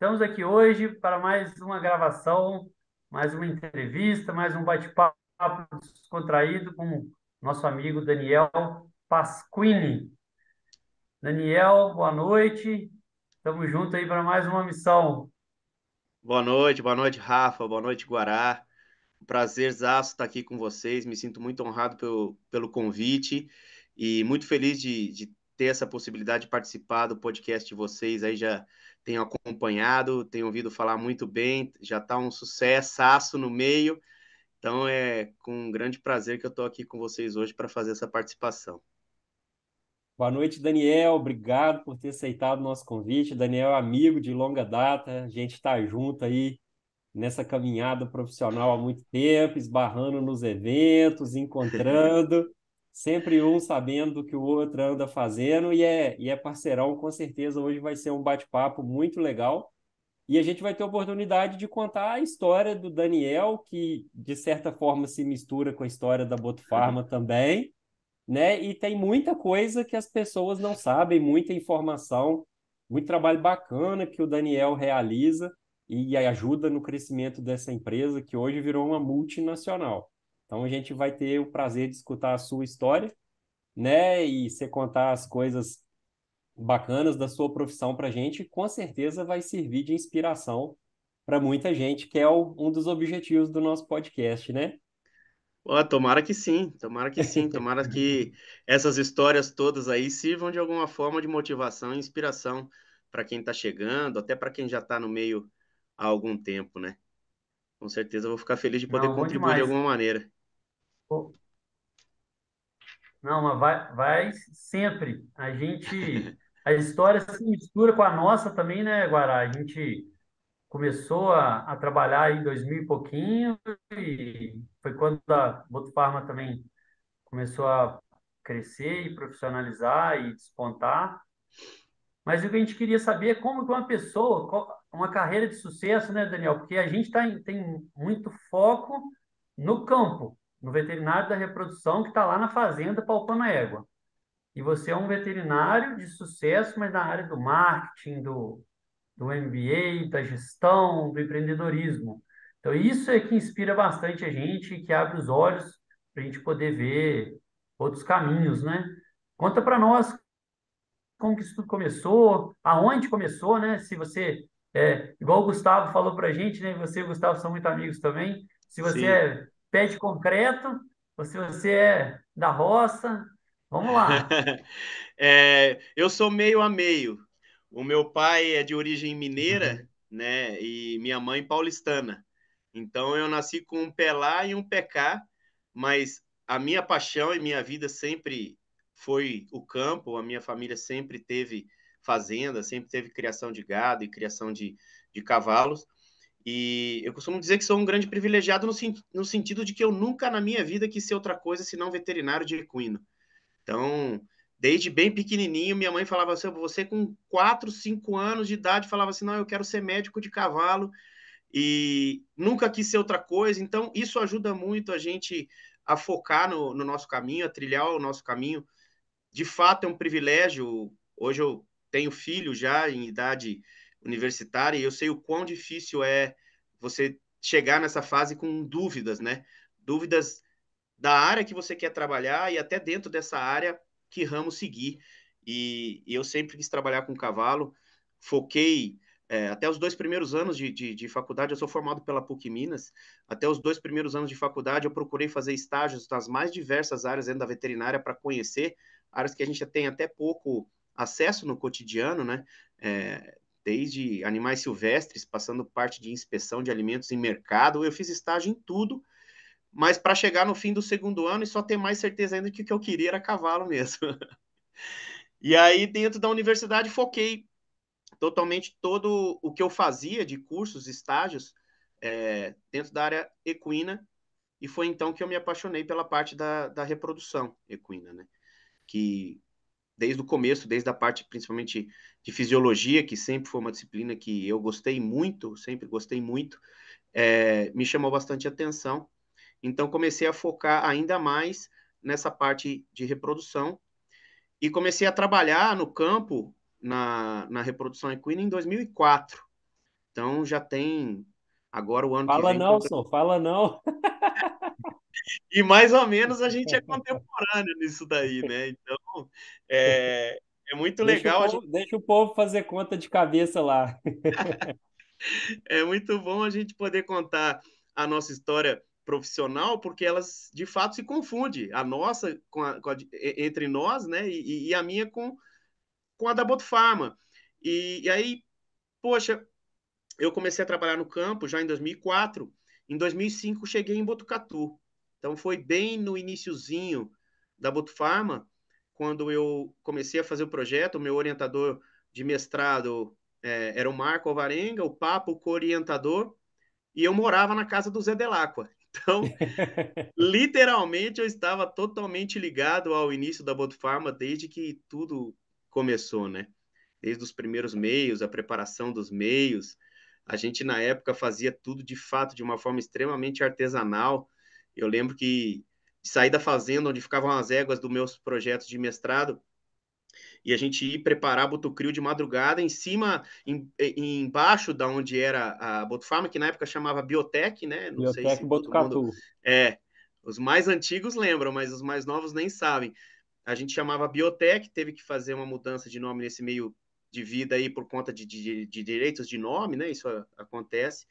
Estamos aqui hoje para mais uma gravação, mais uma entrevista, mais um bate-papo descontraído com o nosso amigo Daniel Pasquini. Daniel, boa noite. Estamos juntos aí para mais uma missão. Boa noite, Rafa, boa noite, Guará. Um prazerzaço estar aqui com vocês. Me sinto muito honrado pelo convite e muito feliz de ter essa possibilidade de participar do podcast de vocês. Aí já tenho acompanhado, tenho ouvido falar muito bem, já está um sucesso no meio. Então é com um grande prazer que eu estou aqui com vocês hoje para fazer essa participação. Boa noite, Daniel. Obrigado por ter aceitado o nosso convite. Daniel é amigo de longa data. A gente está junto aí nessa caminhada profissional há muito tempo, esbarrando nos eventos, encontrando, sempre um sabendo do que o outro anda fazendo e é parceirão. Com certeza hoje vai ser um bate-papo muito legal. E a gente vai ter a oportunidade de contar a história do Daniel, que de certa forma se mistura com a história da Botufarma também, né? E tem muita coisa que as pessoas não sabem, muita informação, muito trabalho bacana que o Daniel realiza e ajuda no crescimento dessa empresa que hoje virou uma multinacional. Então a gente vai ter o prazer de escutar a sua história, né? E você contar as coisas bacanas da sua profissão para a gente, com certeza vai servir de inspiração para muita gente, que é um dos objetivos do nosso podcast, né? Ó, tomara que sim, tomara que essas histórias todas aí sirvam de alguma forma de motivação e inspiração para quem está chegando, até para quem já está no meio há algum tempo, né? Com certeza eu vou ficar feliz de poder Não, bom contribuir de demais. alguma maneira. Pô, não, mas vai sempre. A história se mistura com a nossa também, né, Guará? A gente começou a trabalhar em 2000 e pouquinho, e foi quando a Botufarma também começou a crescer e profissionalizar e despontar. Mas o que a gente queria saber é como que uma pessoa, uma carreira de sucesso, né, Daniel? Porque a gente tem muito foco no campo, no veterinário da reprodução que está lá na fazenda palpando a égua. E você é um veterinário de sucesso, mas na área do marketing, do MBA, da gestão, do empreendedorismo. Então, isso é que inspira bastante a gente, que abre os olhos para a gente poder ver outros caminhos, né? Conta para nós como que isso tudo começou, aonde começou, né? Se você, igual o Gustavo falou para a gente, né? Você e o Gustavo são muito amigos também. Se você Sim. é pé de concreto, ou se você é da roça, vamos lá. Eu sou meio a meio. O meu pai é de origem mineira, né? E minha mãe paulistana. Então eu nasci com um pé lá e um pé cá, mas a minha paixão e minha vida sempre foi o campo. A minha família sempre teve fazenda, sempre teve criação de gado e criação de cavalos. E eu costumo dizer que sou um grande privilegiado no sentido de que eu nunca na minha vida quis ser outra coisa senão veterinário de equino. Então, desde bem pequenininho, minha mãe falava assim, você com 4, 5 anos de idade falava assim, não, eu quero ser médico de cavalo e nunca quis ser outra coisa. Então, isso ajuda muito a gente a focar no nosso caminho, a trilhar o nosso caminho. De fato, é um privilégio. Hoje eu tenho filho já em idade universitária e eu sei o quão difícil é você chegar nessa fase com dúvidas, né? Dúvidas da área que você quer trabalhar e até dentro dessa área que ramo seguir. E eu sempre quis trabalhar com cavalo, foquei até os 2 primeiros anos de faculdade, eu sou formado pela PUC Minas, até os 2 primeiros anos de faculdade eu procurei fazer estágios nas mais diversas áreas dentro da veterinária para conhecer áreas que a gente tem até pouco acesso no cotidiano, né? Desde animais silvestres, passando parte de inspeção de alimentos em mercado, eu fiz estágio em tudo, mas para chegar no fim do segundo ano e só ter mais certeza ainda que o que eu queria era cavalo mesmo. E aí, dentro da universidade, foquei totalmente todo o que eu fazia de cursos, estágios, dentro da área equina, e foi então que eu me apaixonei pela parte da reprodução equina, né? Que desde o começo, desde a parte principalmente de fisiologia, que sempre foi uma disciplina que eu gostei muito, sempre gostei muito, me chamou bastante atenção. Então, comecei a focar ainda mais nessa parte de reprodução e comecei a trabalhar no campo, na reprodução equina, em 2004. Então já tem agora o ano que Fala vem não, só, fala não. e mais ou menos a gente é contemporâneo nisso daí, né? Então é, é muito legal, Deixa o povo fazer conta de cabeça lá. é muito bom a gente poder contar a nossa história profissional, porque elas de fato se confundem, a nossa entre nós, né? E a minha com a da Botufarma. E aí, poxa, eu comecei a trabalhar no campo já em 2004. Em 2005 cheguei em Botucatu. Então foi bem no iniciozinho da Botufarma, quando eu comecei a fazer o projeto. O meu orientador de mestrado era o Marco Alvarenga, o Papo, o co-orientador, e eu morava na casa do Zé Delacqua. Então, literalmente, eu estava totalmente ligado ao início da Botufarma desde que tudo começou, né? Desde os primeiros meios, a preparação dos meios. A gente, na época, fazia tudo de fato de uma forma extremamente artesanal. Eu lembro que saí da fazenda onde ficavam as éguas dos meus projetos de mestrado e a gente ia preparar Botucrio de madrugada em cima, embaixo da onde era a Botufarma, que na época chamava Biotech, né? Não sei Biblioteca se todo mundo Botucatu. é. Os mais antigos lembram, mas os mais novos nem sabem. A gente chamava Biotech, teve que fazer uma mudança de nome nesse meio de vida aí por conta de direitos de nome, né? Isso acontece.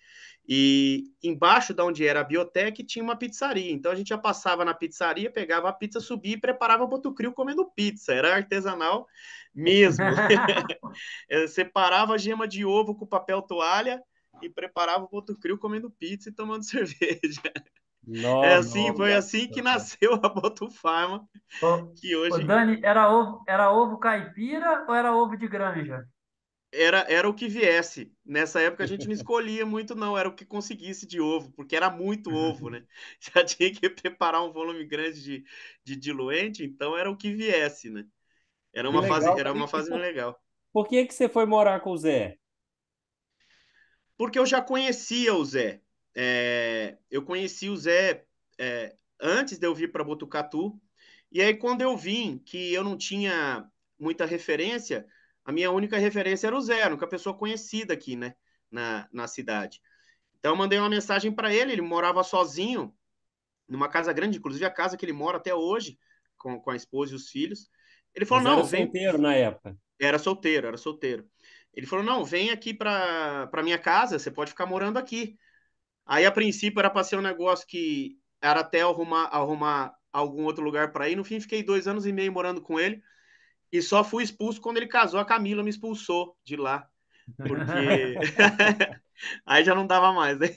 E embaixo da onde era a Biotech tinha uma pizzaria. Então a gente já passava na pizzaria, pegava a pizza, subia e preparava botucrio comendo pizza. Era artesanal mesmo. Separava a gema de ovo com papel toalha e preparava o botucrio comendo pizza e tomando cerveja. Foi assim que Nossa. nasceu a Botufarma, que Ô, hoje Dani, era ovo caipira ou era ovo de granja? era o que viesse. Nessa época a gente não escolhia muito, não, era o que conseguisse de ovo, porque era muito ovo, né? Já tinha que preparar um volume grande de diluente, então era o que viesse, né? Que legal. Era uma fase legal. Por que que você foi morar com o Zé? Porque eu já conhecia o Zé. Eu conheci o Zé antes de eu vir para Botucatu. E aí, quando eu vim, que eu não tinha muita referência, a minha única referência era o Zé, a única pessoa conhecida aqui, né, na cidade. Então, eu mandei uma mensagem para ele. Ele morava sozinho, numa casa grande, inclusive a casa que ele mora até hoje, com a esposa e os filhos. Ele falou: Mas era não, vem. solteiro na época. Era solteiro, era solteiro. Ele falou: não, vem aqui para minha casa, você pode ficar morando aqui. Aí, a princípio, era para ser um negócio que era até arrumar algum outro lugar para ir. No fim, fiquei 2 anos e meio morando com ele e só fui expulso quando ele casou. A Camila me expulsou de lá, porque aí já não dava mais, né?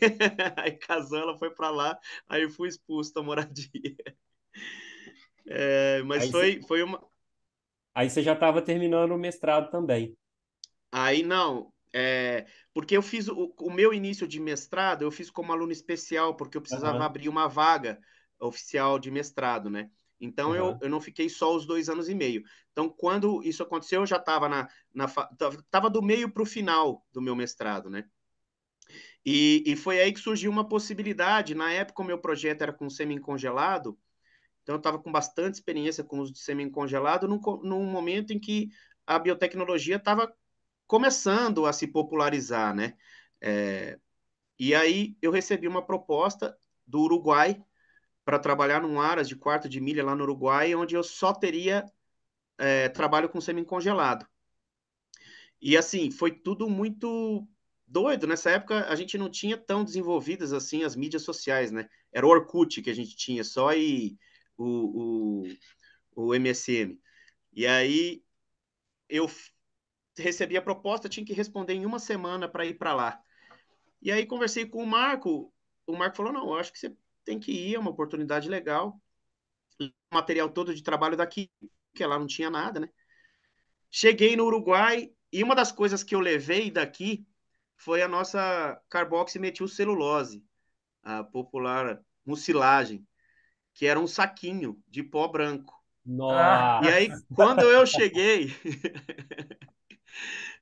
Aí casou, ela foi para lá, aí fui expulso da moradia. Mas Aí, você- foi uma. aí você já estava terminando o mestrado também. Aí não, porque eu fiz o meu início de mestrado, eu fiz como aluno especial, porque eu precisava Aham, abrir uma vaga oficial de mestrado, né? Então aham. eu não fiquei só os 2 anos e meio. Então, quando isso aconteceu, eu já estava tava do meio para o final do meu mestrado, né? E foi aí que surgiu uma possibilidade. Na época, o meu projeto era com semi-congelado, então eu estava com bastante experiência com o uso de semi-congelado num momento em que a biotecnologia estava começando a se popularizar, né? É, e aí eu recebi uma proposta do Uruguai para trabalhar num aras de quarto de milha lá no Uruguai, onde eu só teria trabalho com semi-congelado. E assim, foi tudo muito doido. Nessa época a gente não tinha tão desenvolvidas assim as mídias sociais, né? Era o Orkut que a gente tinha só e o, o MSN. E aí eu recebi a proposta, tinha que responder em uma semana para ir para lá. E aí conversei com o Marco falou, não, eu acho que você tem que ir, é uma oportunidade legal. O material todo de trabalho daqui, que lá não tinha nada, né? Cheguei no Uruguai e uma das coisas que eu levei daqui foi a nossa carboximetilcelulose, a popular mucilagem, que era um saquinho de pó branco. E Ah, aí, Nossa.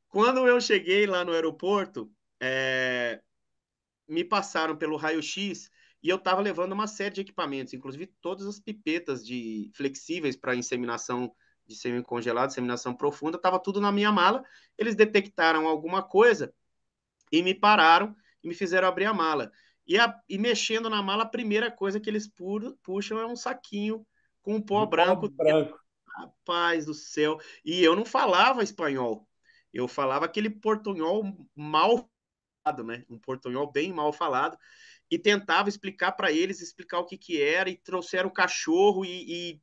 quando eu cheguei lá no aeroporto, é, me passaram pelo raio-x e eu estava levando uma série de equipamentos, inclusive todas as pipetas de flexíveis para inseminação de semi-congelado, inseminação profunda, estava tudo na minha mala. Eles detectaram alguma coisa e me pararam e me fizeram abrir a mala. E mexendo na mala, a primeira coisa que eles puxam é um saquinho com um pó De pó branco. branco. Rapaz do céu. E eu não falava espanhol. Eu falava aquele portunhol mal falado, né? Um portunhol bem mal falado. E tentava explicar para eles, explicar o que que era. E trouxeram o cachorro e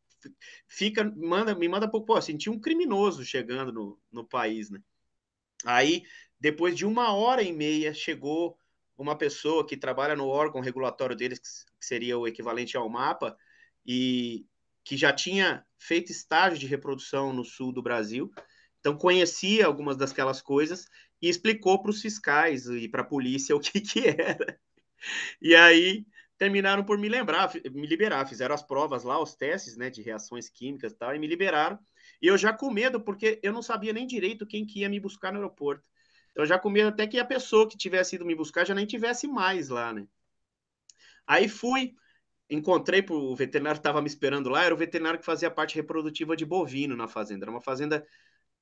me manda pouco. Pô, senti um criminoso chegando no país, né? Aí, depois de 1 hora e meia, chegou uma pessoa que trabalha no órgão regulatório deles, que seria o equivalente ao MAPA, e que já tinha feito estágio de reprodução no sul do Brasil, então conhecia algumas daquelas coisas e explicou para os fiscais e para a polícia o que, que era. E aí terminaram por me liberar, fizeram as provas lá, os testes, né, de reações químicas e tal, e me liberaram. E eu já com medo, porque eu não sabia nem direito quem que ia me buscar no aeroporto. Então já com medo até que a pessoa que tivesse ido me buscar já nem tivesse mais lá, né? Aí fui, encontrei o veterinário que estava me esperando lá, era o veterinário que fazia a parte reprodutiva de bovino na fazenda. Era uma fazenda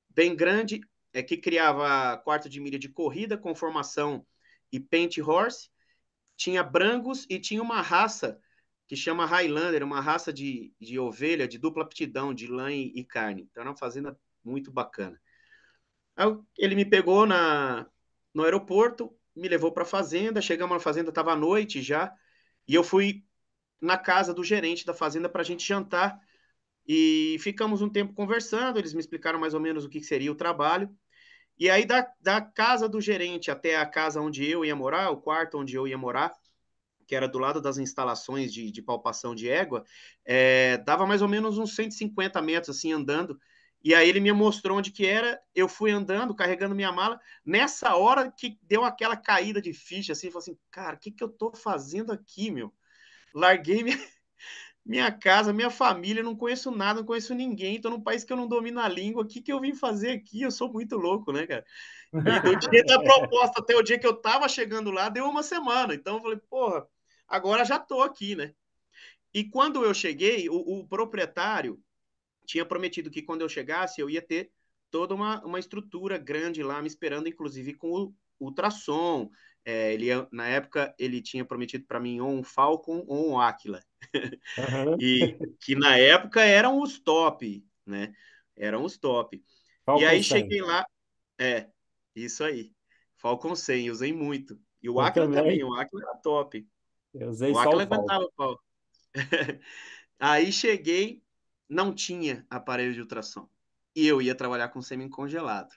bem grande, que criava quarto de milha de corrida com formação e paint horse, tinha brangos e tinha uma raça que chama Highlander, uma raça de ovelha de dupla aptidão, de lã e carne. Então era uma fazenda muito bacana. Aí ele me pegou no aeroporto, me levou para a fazenda, chegamos na fazenda, estava à noite já, e eu fui na casa do gerente da fazenda para a gente jantar, e ficamos um tempo conversando, eles me explicaram mais ou menos o que seria o trabalho, e aí da casa do gerente até a casa onde eu ia morar, o quarto onde eu ia morar, que era do lado das instalações de palpação de égua, dava mais ou menos uns 150 metros, assim, andando. E aí ele me mostrou onde que era, eu fui andando, carregando minha mala. Nessa hora que deu aquela caída de ficha, assim, falei assim, cara, o que que eu tô fazendo aqui, meu? Larguei minha casa, minha família, não conheço nada, não conheço ninguém, tô num país que eu não domino a língua, o que que eu vim fazer aqui? Eu sou muito louco, né, cara? E do dia da proposta até o dia que eu tava chegando lá, deu uma semana. Então eu falei, porra, agora já tô aqui, né? E quando eu cheguei, o proprietário tinha prometido que quando eu chegasse, eu ia ter toda uma estrutura grande lá me esperando, inclusive com o ultrassom. Na época, ele tinha prometido para mim ou um Falcon ou um Aquila. Aham. E que na época eram os top, né? Eram os top. E Falcon aí 100. cheguei lá, é, isso aí. Falcon 100, usei muito. E o Eu Aquila também, também. o Aquila era top. Eu usei O só o Aquila Falcon. aguentava o pau. Aí cheguei, não tinha aparelho de ultrassom. E eu ia trabalhar com semi-congelado.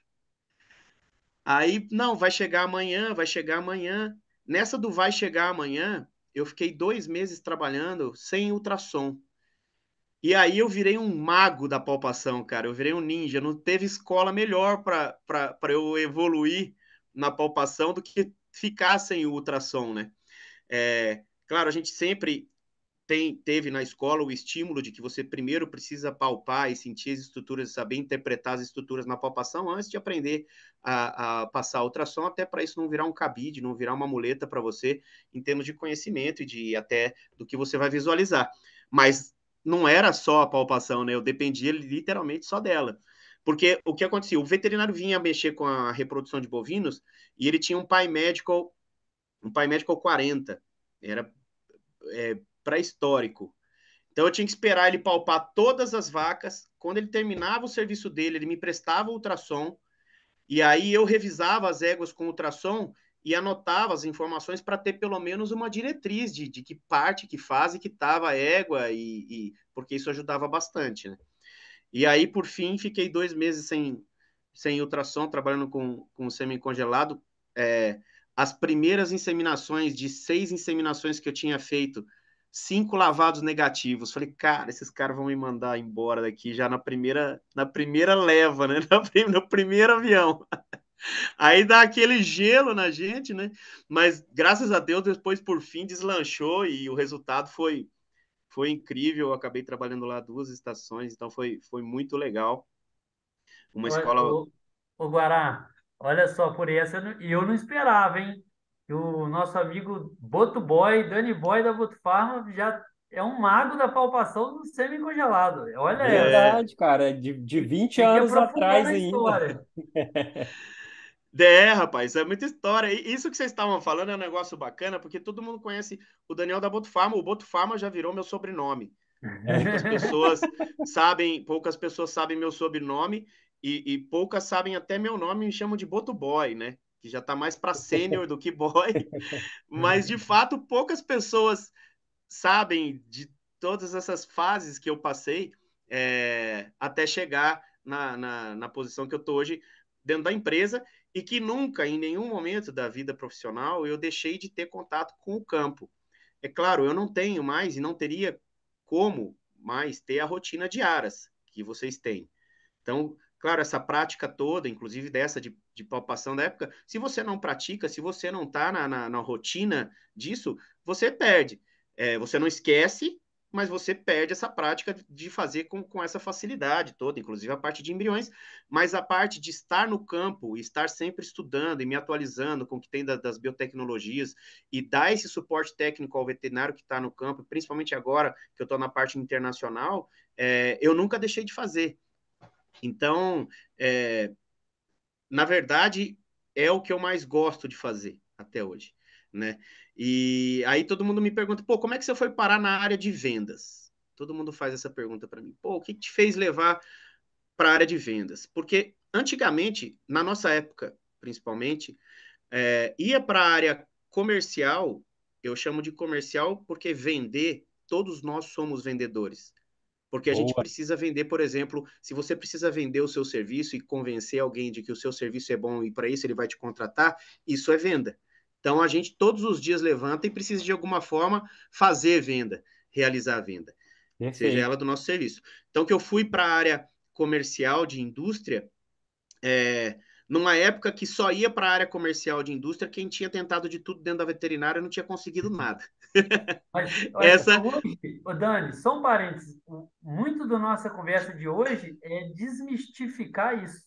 Aí, não, vai chegar amanhã, vai chegar amanhã. Nessa do vai chegar amanhã, eu fiquei 2 meses trabalhando sem ultrassom. E aí eu virei um mago da palpação, cara. Eu virei um ninja. Não teve escola melhor para eu evoluir na palpação do que ficar sem o ultrassom, né? Claro, a gente sempre teve na escola o estímulo de que você primeiro precisa palpar e sentir as estruturas, saber interpretar as estruturas na palpação antes de aprender a passar ultrassom, até para isso não virar um cabide, não virar uma muleta para você em termos de conhecimento e de até do que você vai visualizar. Mas não era só a palpação, né? Eu dependia literalmente só dela. Porque o que acontecia? O veterinário vinha mexer com a reprodução de bovinos e ele tinha um Pai Medical 40. Era pré-histórico. Então eu tinha que esperar ele palpar todas as vacas. Quando ele terminava o serviço dele, ele me prestava o ultrassom. E aí eu revisava as éguas com ultrassom e anotava as informações para ter pelo menos uma diretriz de que parte, que fase que estava a égua, porque isso ajudava bastante, né? E aí, por fim, fiquei 2 meses sem ultrassom, trabalhando com semi-congelado. As primeiras inseminações, de 6 inseminações que eu tinha feito, 5 lavados negativos. Falei, cara, esses caras vão me mandar embora daqui já na primeira leva, né? No primeiro avião. Aí dá aquele gelo na gente, né? Mas graças a Deus, depois, por fim, deslanchou e o resultado foi incrível. Eu acabei trabalhando lá 2 estações, então foi muito legal. Uma Olha, escola. ô Guará, olha só, por essa eu não esperava, hein? Que o nosso amigo Boto Boy, Danny Boy da Boto Farma, já é um mago da palpação do semi-congelado. Olha essa. É, Verdade, cara. De 20 Tem que anos aprofundar atrás na ainda. história. Rapaz, isso é muita história. E isso que vocês estavam falando é um negócio bacana, porque todo mundo conhece o Daniel da Botufarma. O Botufarma já virou meu sobrenome. Poucas pessoas sabem meu sobrenome e poucas sabem até meu nome e me chamam de Botuboy, né? Que já tá mais para sênior do que boy. Mas de fato, poucas pessoas sabem de todas essas fases que eu passei até chegar na posição que eu estou hoje dentro da empresa e que nunca, em nenhum momento da vida profissional, eu deixei de ter contato com o campo. É claro, eu não tenho mais e não teria como mais ter a rotina de aras que vocês têm. Então, claro, essa prática toda, inclusive dessa de palpação da época, se você não pratica, se você não está na rotina disso, você perde. Você não esquece, mas você perde essa prática de fazer com essa facilidade toda, inclusive a parte de embriões, mas a parte de estar no campo, estar sempre estudando e me atualizando com o que tem das biotecnologias e dar esse suporte técnico ao veterinário que está no campo, principalmente agora que eu estou na parte internacional, eu nunca deixei de fazer. Então, na verdade, é o que eu mais gosto de fazer até hoje, né? E aí todo mundo me pergunta, pô, como é que você foi parar na área de vendas? Todo mundo faz essa pergunta para mim. Pô, o que te fez levar para a área de vendas? Porque antigamente, na nossa época, principalmente, ia para a área comercial, eu chamo de comercial porque vender, todos nós somos vendedores. Porque a gente Boa, precisa vender, por exemplo, se você precisa vender o seu serviço e convencer alguém de que o seu serviço é bom e para isso ele vai te contratar, isso é venda. Então a gente todos os dias levanta e precisa de alguma forma fazer venda, realizar a venda, seja perfeito. ela do nosso serviço. Então que eu fui para a área comercial de indústria, numa época que só ia para a área comercial de indústria quem tinha tentado de tudo dentro da veterinária não tinha conseguido nada. Mas Essa, hoje, ô Dani, só um parênteses, muito da nossa conversa de hoje é desmistificar isso,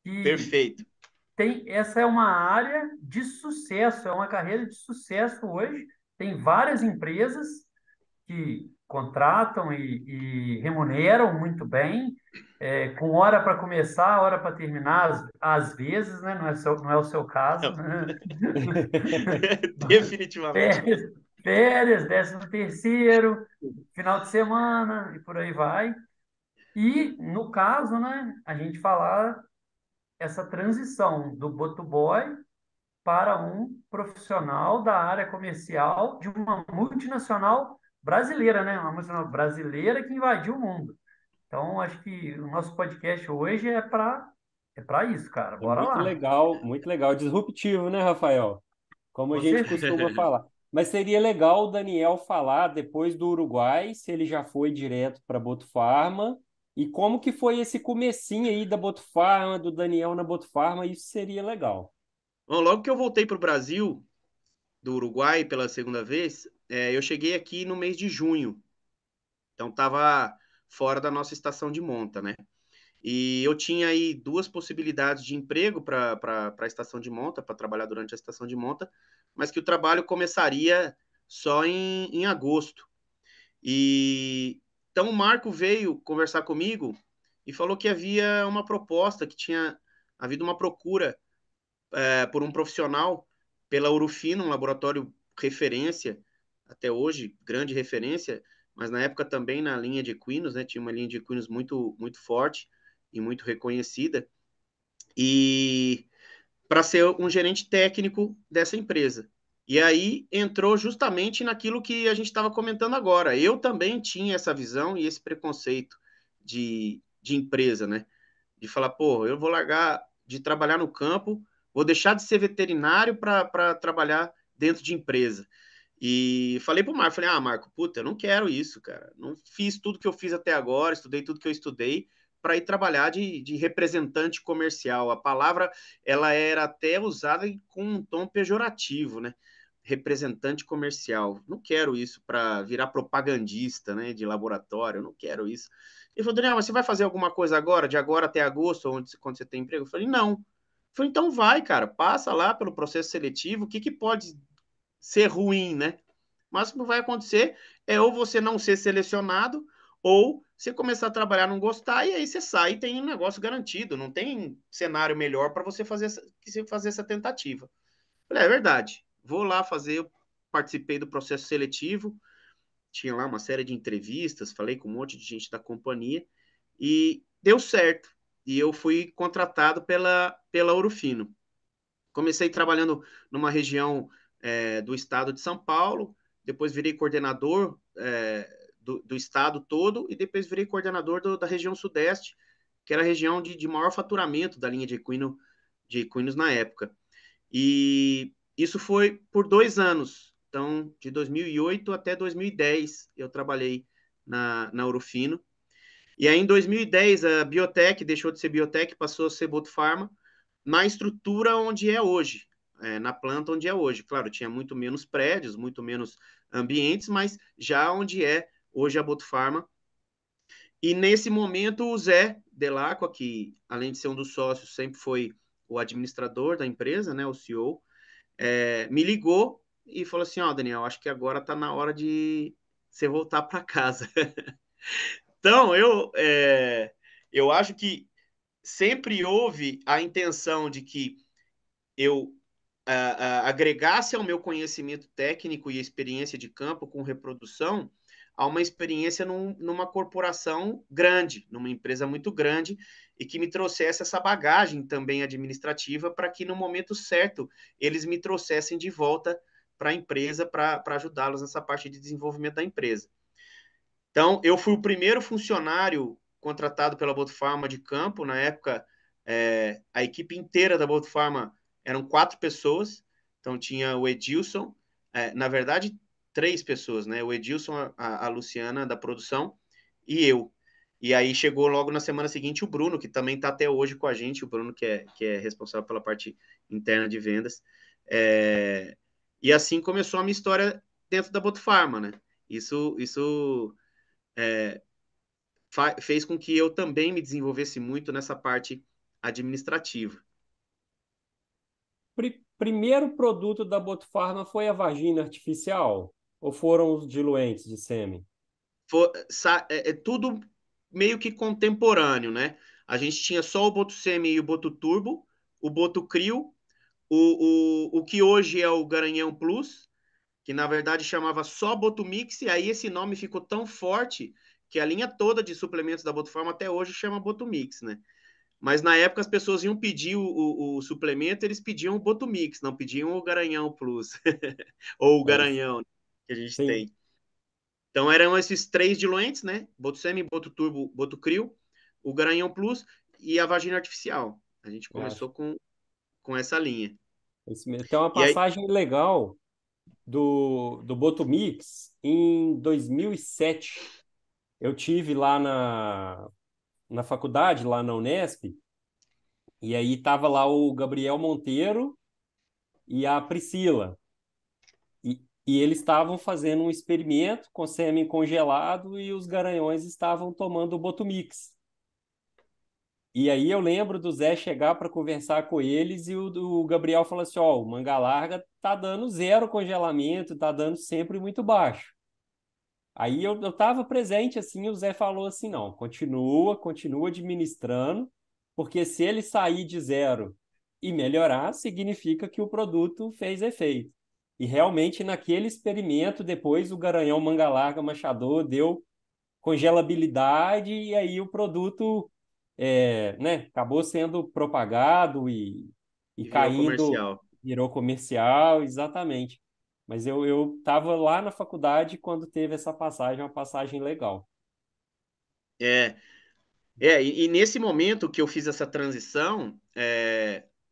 que perfeito. essa é uma área de sucesso, é uma carreira de sucesso hoje. Tem várias empresas que contratam e remuneram muito bem, com hora para começar, hora para terminar, às vezes, né? Não é o seu caso, né? Definitivamente. Férias, férias, 13º, final de semana e por aí vai. E, no caso, né, a gente falar essa transição do boy para um profissional da área comercial de uma multinacional brasileira, né? Uma multinacional brasileira que invadiu o mundo. Então, acho que o nosso podcast hoje é para isso, cara. É Bora lá. muito legal. Disruptivo, né, Rafael? Como a Com gente certeza. costuma falar. Mas seria legal o Daniel falar depois do Uruguai, se ele já foi direto para Botufarma, e como que foi esse comecinho aí da Botufarma, do Daniel na Botufarma, isso seria legal. Bom, logo que eu voltei para o Brasil, do Uruguai pela segunda vez, eu cheguei aqui no mês de junho. Então estava fora da nossa estação de monta, né? E eu tinha aí duas possibilidades de emprego para a estação de monta, para trabalhar durante a estação de monta, mas que o trabalho começaria só em agosto. E então o Marco veio conversar comigo e falou que havia uma proposta, que tinha havido uma procura por um profissional pela Urufino, um laboratório referência, até hoje, grande referência, mas na época também na linha de equinos, né? Tinha uma linha de equinos muito, muito forte e muito reconhecida. E para ser um gerente técnico dessa empresa. E aí entrou justamente naquilo que a gente estava comentando agora. Eu também tinha essa visão e esse preconceito de empresa, né? De falar, pô, eu vou largar de trabalhar no campo, vou deixar de ser veterinário para trabalhar dentro de empresa. E falei pro Marco, falei, Marco, puta, eu não quero isso, cara. Não fiz tudo que eu fiz até agora, estudei tudo que eu estudei para ir trabalhar de representante comercial. A palavra, ela era até usada com um tom pejorativo, né? Representante comercial. Não quero isso para virar propagandista, né, de laboratório, eu não quero isso. Ele falou, Daniel, mas você vai fazer alguma coisa agora, de agora até agosto, quando você tem emprego? Eu falei, não. Eu falei, então vai, cara, passa lá pelo processo seletivo, o que pode ser ruim, né? Mas o que vai acontecer é ou você não ser selecionado, ou você começar a trabalhar, não gostar, e aí você sai e tem um negócio garantido. Não tem cenário melhor para você fazer essa tentativa. Falei, é verdade. Vou lá fazer. Eu participei do processo seletivo. Tinha lá uma série de entrevistas. Falei com um monte de gente da companhia. E deu certo. E eu fui contratado pela Ouro Fino. Comecei trabalhando numa região do estado de São Paulo. Depois virei coordenador do estado todo e depois virei coordenador da região sudeste, que era a região de maior faturamento da linha de equinos na época. E isso foi por 2 anos. Então, de 2008 até 2010, eu trabalhei na Urufino. E aí, em 2010, a Biotech deixou de ser Biotech, passou a ser Botufarma, na estrutura onde é hoje, na planta onde é hoje. Claro, tinha muito menos prédios, muito menos ambientes, mas já onde é hoje a Botufarma. E nesse momento, o Zé Delacqua, que além de ser um dos sócios, sempre foi o administrador da empresa, né, o CEO, me ligou e falou assim: ó, Daniel, acho que agora está na hora de você voltar para casa. Então, eu acho que sempre houve a intenção de que eu agregasse ao meu conhecimento técnico e experiência de campo com reprodução a uma experiência numa corporação grande, numa empresa muito grande, e que me trouxesse essa bagagem também administrativa para que no momento certo eles me trouxessem de volta para a empresa para ajudá-los nessa parte de desenvolvimento da empresa. Então, eu fui o primeiro funcionário contratado pela Botufarma de campo. Na época, a equipe inteira da Botufarma eram 4 pessoas. Então, tinha o Edilson, na verdade, 3 pessoas, né? O Edilson, a Luciana da produção e eu. E aí chegou logo na semana seguinte o Bruno, que também está até hoje com a gente, o Bruno que é responsável pela parte interna de vendas. E assim começou a minha história dentro da Botufarma, né? Isso fez com que eu também me desenvolvesse muito nessa parte administrativa. Primeiro produto da Botufarma foi a vagina artificial? Ou foram os diluentes de sêmen? É tudo meio que contemporâneo, né? A gente tinha só o Botussemi e o Botuturbo, o Botucrio, o que hoje é o Garanhão Plus, que na verdade chamava só Botumix, e aí esse nome ficou tão forte que a linha toda de suplementos da Botufarma até hoje chama Botumix, né? Mas na época as pessoas iam pedir o suplemento, eles pediam o Botumix, não pediam o Garanhão Plus, ou o É, Garanhão que a gente sim, tem. Então eram esses 3 diluentes, né? Botussemi, Botuturbo, Botucrio, o Garanhão Plus e a vagina artificial. A gente acho. começou com essa linha. Esse mesmo. Tem uma E aí, passagem legal do Botumix em 2007. Eu tive lá na faculdade, lá na Unesp, e aí tava lá o Gabriel Monteiro e a Priscila. E eles estavam fazendo um experimento com sêmen congelado e os garanhões estavam tomando o Botumix. E aí eu lembro do Zé chegar para conversar com eles e o Gabriel falou assim: ó, o manga larga tá dando zero congelamento, tá dando sempre muito baixo. Aí eu estava presente assim, o Zé falou assim: não, continua administrando, porque se ele sair de zero e melhorar, significa que o produto fez efeito. E realmente naquele experimento, depois o garanhão manga larga machador deu congelabilidade e aí o produto né, acabou sendo propagado e virou caindo, comercial. virou comercial, exatamente. Mas eu estava lá na faculdade quando teve essa passagem, uma passagem legal. É, e nesse momento que eu fiz essa transição,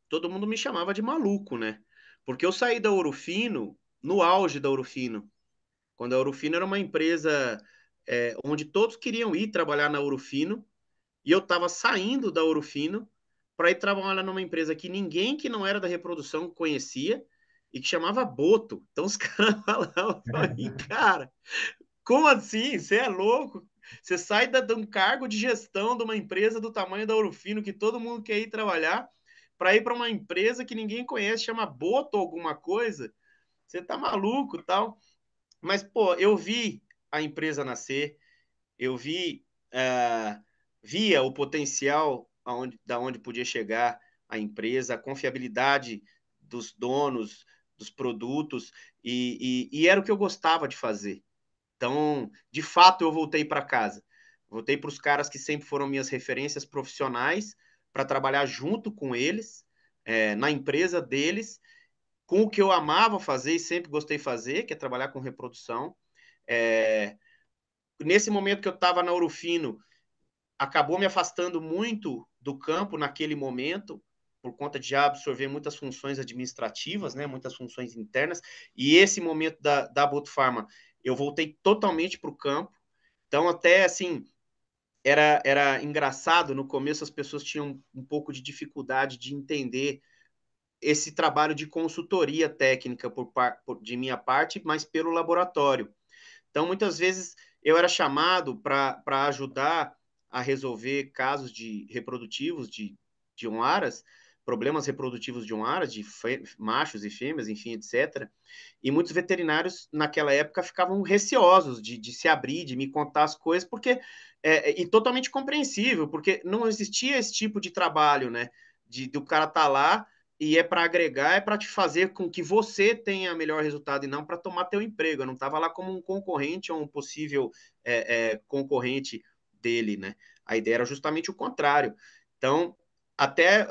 todo mundo me chamava de maluco, né? Porque eu saí da Ourofino no auge da Ourofino, quando a Ourofino era uma empresa onde todos queriam ir trabalhar na Ourofino, e eu estava saindo da Ourofino para ir trabalhar numa empresa que ninguém que não era da reprodução conhecia e que chamava Boto. Então os caras falavam para mim, cara, como assim? Você é louco? Você sai de um cargo de gestão de uma empresa do tamanho da Ourofino, que todo mundo quer ir trabalhar, para ir para uma empresa que ninguém conhece, chama Boto alguma coisa? Você tá maluco, tal? Mas, pô, eu vi a empresa nascer, eu via o potencial da onde podia chegar a empresa, a confiabilidade dos donos, dos produtos, e era o que eu gostava de fazer. Então, de fato, eu voltei para casa. Voltei para os caras que sempre foram minhas referências profissionais, para trabalhar junto com eles, na empresa deles, com o que eu amava fazer e sempre gostei de fazer, que é trabalhar com reprodução. É, Nesse momento que eu estava na Urufino, acabou me afastando muito do campo naquele momento, por conta de já absorver muitas funções administrativas, né, muitas funções internas, e esse momento da Botufarma, eu voltei totalmente para o campo. Então, até assim, era engraçado, no começo as pessoas tinham um pouco de dificuldade de entender esse trabalho de consultoria técnica de minha parte, mas pelo laboratório. Então, muitas vezes, eu era chamado para ajudar a resolver casos de reprodutivos de onaras, problemas reprodutivos de onaras, de machos e fêmeas, enfim, etc. E muitos veterinários, naquela época, ficavam receosos de se abrir, de me contar as coisas, porque e totalmente compreensível, porque não existia esse tipo de trabalho, né? Do cara estar lá e é para agregar, é para te fazer com que você tenha melhor resultado e não para tomar teu emprego. Eu não estava lá como um concorrente ou um possível concorrente dele, né? A ideia era justamente o contrário. Então, até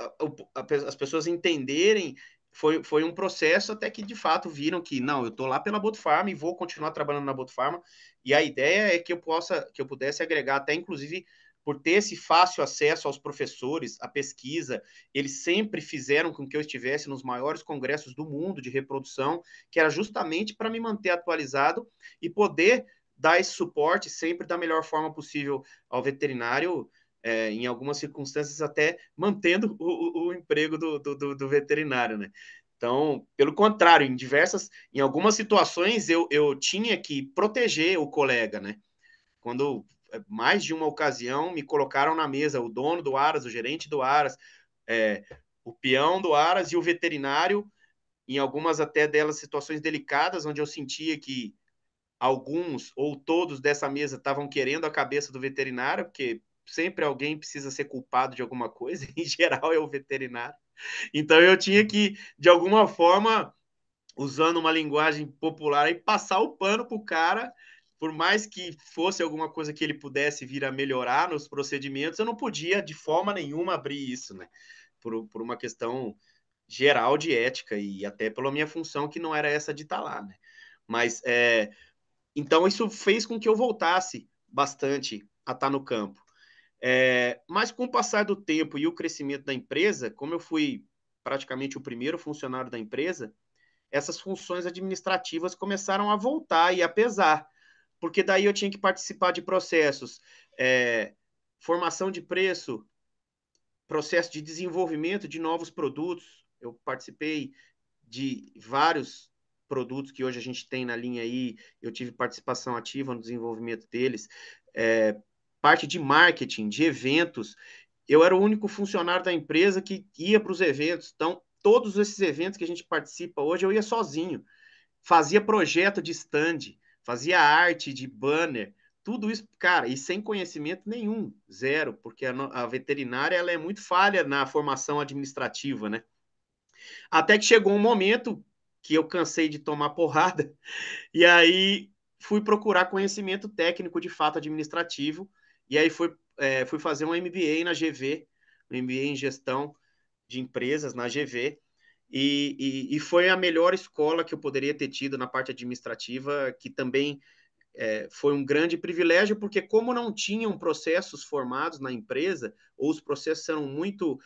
as pessoas entenderem, foi um processo até que de fato viram que não, eu estou lá pela Botufarma e vou continuar trabalhando na Botufarma. E a ideia é que eu pudesse agregar até inclusive por ter esse fácil acesso aos professores, à pesquisa, eles sempre fizeram com que eu estivesse nos maiores congressos do mundo de reprodução, que era justamente para me manter atualizado e poder dar esse suporte sempre da melhor forma possível ao veterinário, em algumas circunstâncias até mantendo o emprego do veterinário, né? Então, pelo contrário, em algumas situações eu tinha que proteger o colega, né? Quando mais de uma ocasião me colocaram na mesa o dono do Aras, o gerente do Aras, é, o peão do Aras e o veterinário, em algumas até delas situações delicadas, onde eu sentia que alguns ou todos dessa mesa estavam querendo a cabeça do veterinário, porque sempre alguém precisa ser culpado de alguma coisa, em geral é o veterinário. Então eu tinha que, de alguma forma, usando uma linguagem popular, aí passar o pano para o cara, por mais que fosse alguma coisa que ele pudesse vir a melhorar nos procedimentos, eu não podia de forma nenhuma abrir isso, né? Por uma questão geral de ética e até pela minha função que não era essa de estar lá, né? Mas então isso fez com que eu voltasse bastante a estar no campo. Mas com o passar do tempo e o crescimento da empresa, como eu fui praticamente o primeiro funcionário da empresa, essas funções administrativas começaram a voltar e a pesar, porque daí eu tinha que participar de processos, formação de preço, processo de desenvolvimento de novos produtos. Eu participei de vários produtos que hoje a gente tem na linha aí, eu tive participação ativa no desenvolvimento deles, parte de marketing, de eventos. Eu era o único funcionário da empresa que ia para os eventos, então todos esses eventos que a gente participa hoje eu ia sozinho, fazia projeto de stand, fazia arte de banner, tudo isso, cara, e sem conhecimento nenhum, zero, porque a veterinária ela é muito falha na formação administrativa, né? Até que chegou um momento que eu cansei de tomar porrada, e aí fui procurar conhecimento técnico de fato administrativo, e aí fui fazer um MBA na GV, um MBA em gestão de empresas na GV, e foi a melhor escola que eu poderia ter tido na parte administrativa, que também foi um grande privilégio, porque como não tinham processos formados na empresa, ou os processos eram muito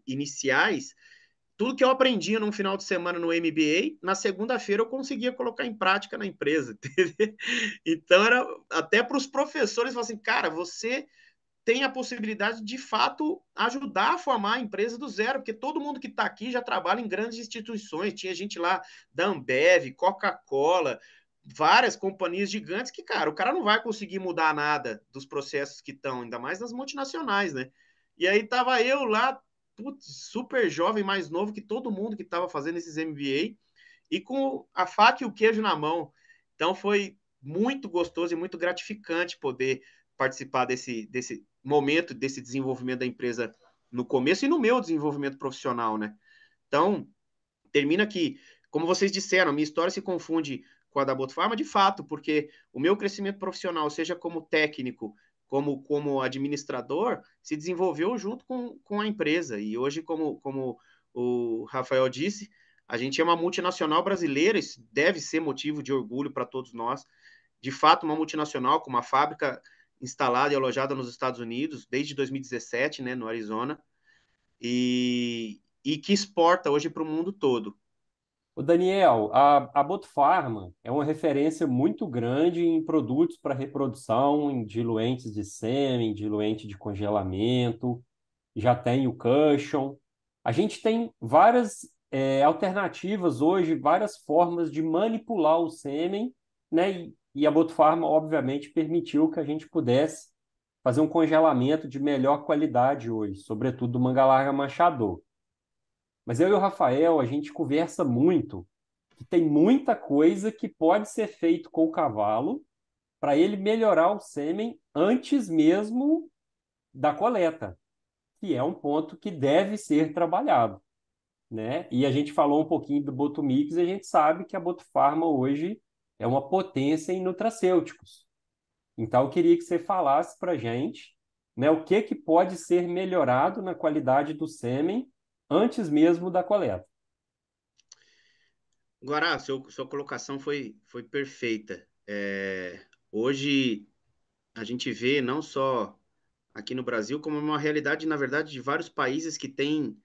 iniciais, tudo que eu aprendia num final de semana no MBA, na segunda-feira eu conseguia colocar em prática na empresa. Então, era até para os professores, assim, cara, você tem a possibilidade de fato ajudar a formar a empresa do zero, porque todo mundo que está aqui já trabalha em grandes instituições. Tinha gente lá da Ambev, Coca-Cola, várias companhias gigantes que, cara, o cara não vai conseguir mudar nada dos processos que estão, ainda mais nas multinacionais, né? E aí tava eu lá, putz, super jovem, mais novo que todo mundo que estava fazendo esses MBA, e com a faca e o queijo na mão. Então foi muito gostoso e muito gratificante poder participar desse momento, desse desenvolvimento da empresa no começo e no meu desenvolvimento profissional, né? Então, termina que, como vocês disseram, a minha história se confunde com a da Botufarma, de fato, porque o meu crescimento profissional, seja como técnico, como administrador, se desenvolveu junto com a empresa. E hoje, como o Rafael disse, a gente é uma multinacional brasileira, isso deve ser motivo de orgulho para todos nós. De fato, uma multinacional com uma fábrica instalada e alojada nos Estados Unidos desde 2017, né, no Arizona, e que exporta hoje para o mundo todo. O Daniel, a Botufarma é uma referência muito grande em produtos para reprodução, em diluentes de sêmen, diluente de congelamento, já tem o cushion. A gente tem várias alternativas hoje, várias formas de manipular o sêmen, né? E a Botufarma, obviamente, permitiu que a gente pudesse fazer um congelamento de melhor qualidade hoje, sobretudo do manga larga machador. Mas eu e o Rafael, a gente conversa muito que tem muita coisa que pode ser feito com o cavalo para ele melhorar o sêmen antes mesmo da coleta, que é um ponto que deve ser trabalhado, né? E a gente falou um pouquinho do Botumix e a gente sabe que a Botufarma hoje é uma potência em nutracêuticos. Então, eu queria que você falasse para a gente, né, o que que pode ser melhorado na qualidade do sêmen antes mesmo da coleta. Guará, sua colocação foi perfeita. Hoje a gente vê não só aqui no Brasil, como uma realidade, na verdade, de vários países que têm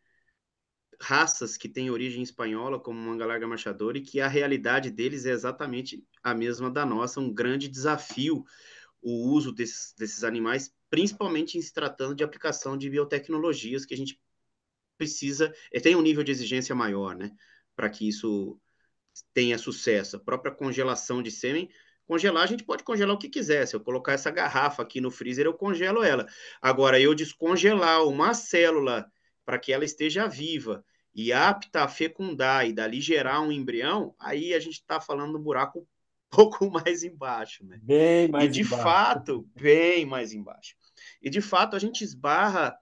raças que têm origem espanhola, como manga larga machador, e que a realidade deles é exatamente a mesma da nossa, um grande desafio o uso desses animais, principalmente em se tratando de aplicação de biotecnologias que a gente precisa, tem um nível de exigência maior, né, para que isso tenha sucesso. A própria congelação de sêmen, congelar, a gente pode congelar o que quiser. Se eu colocar essa garrafa aqui no freezer, eu congelo ela. Agora, eu descongelar uma célula para que ela esteja viva e apta a fecundar e dali gerar um embrião, aí a gente está falando do buraco um pouco mais embaixo, né? Bem E mais de embaixo. fato, bem mais embaixo. E de fato, a gente esbarra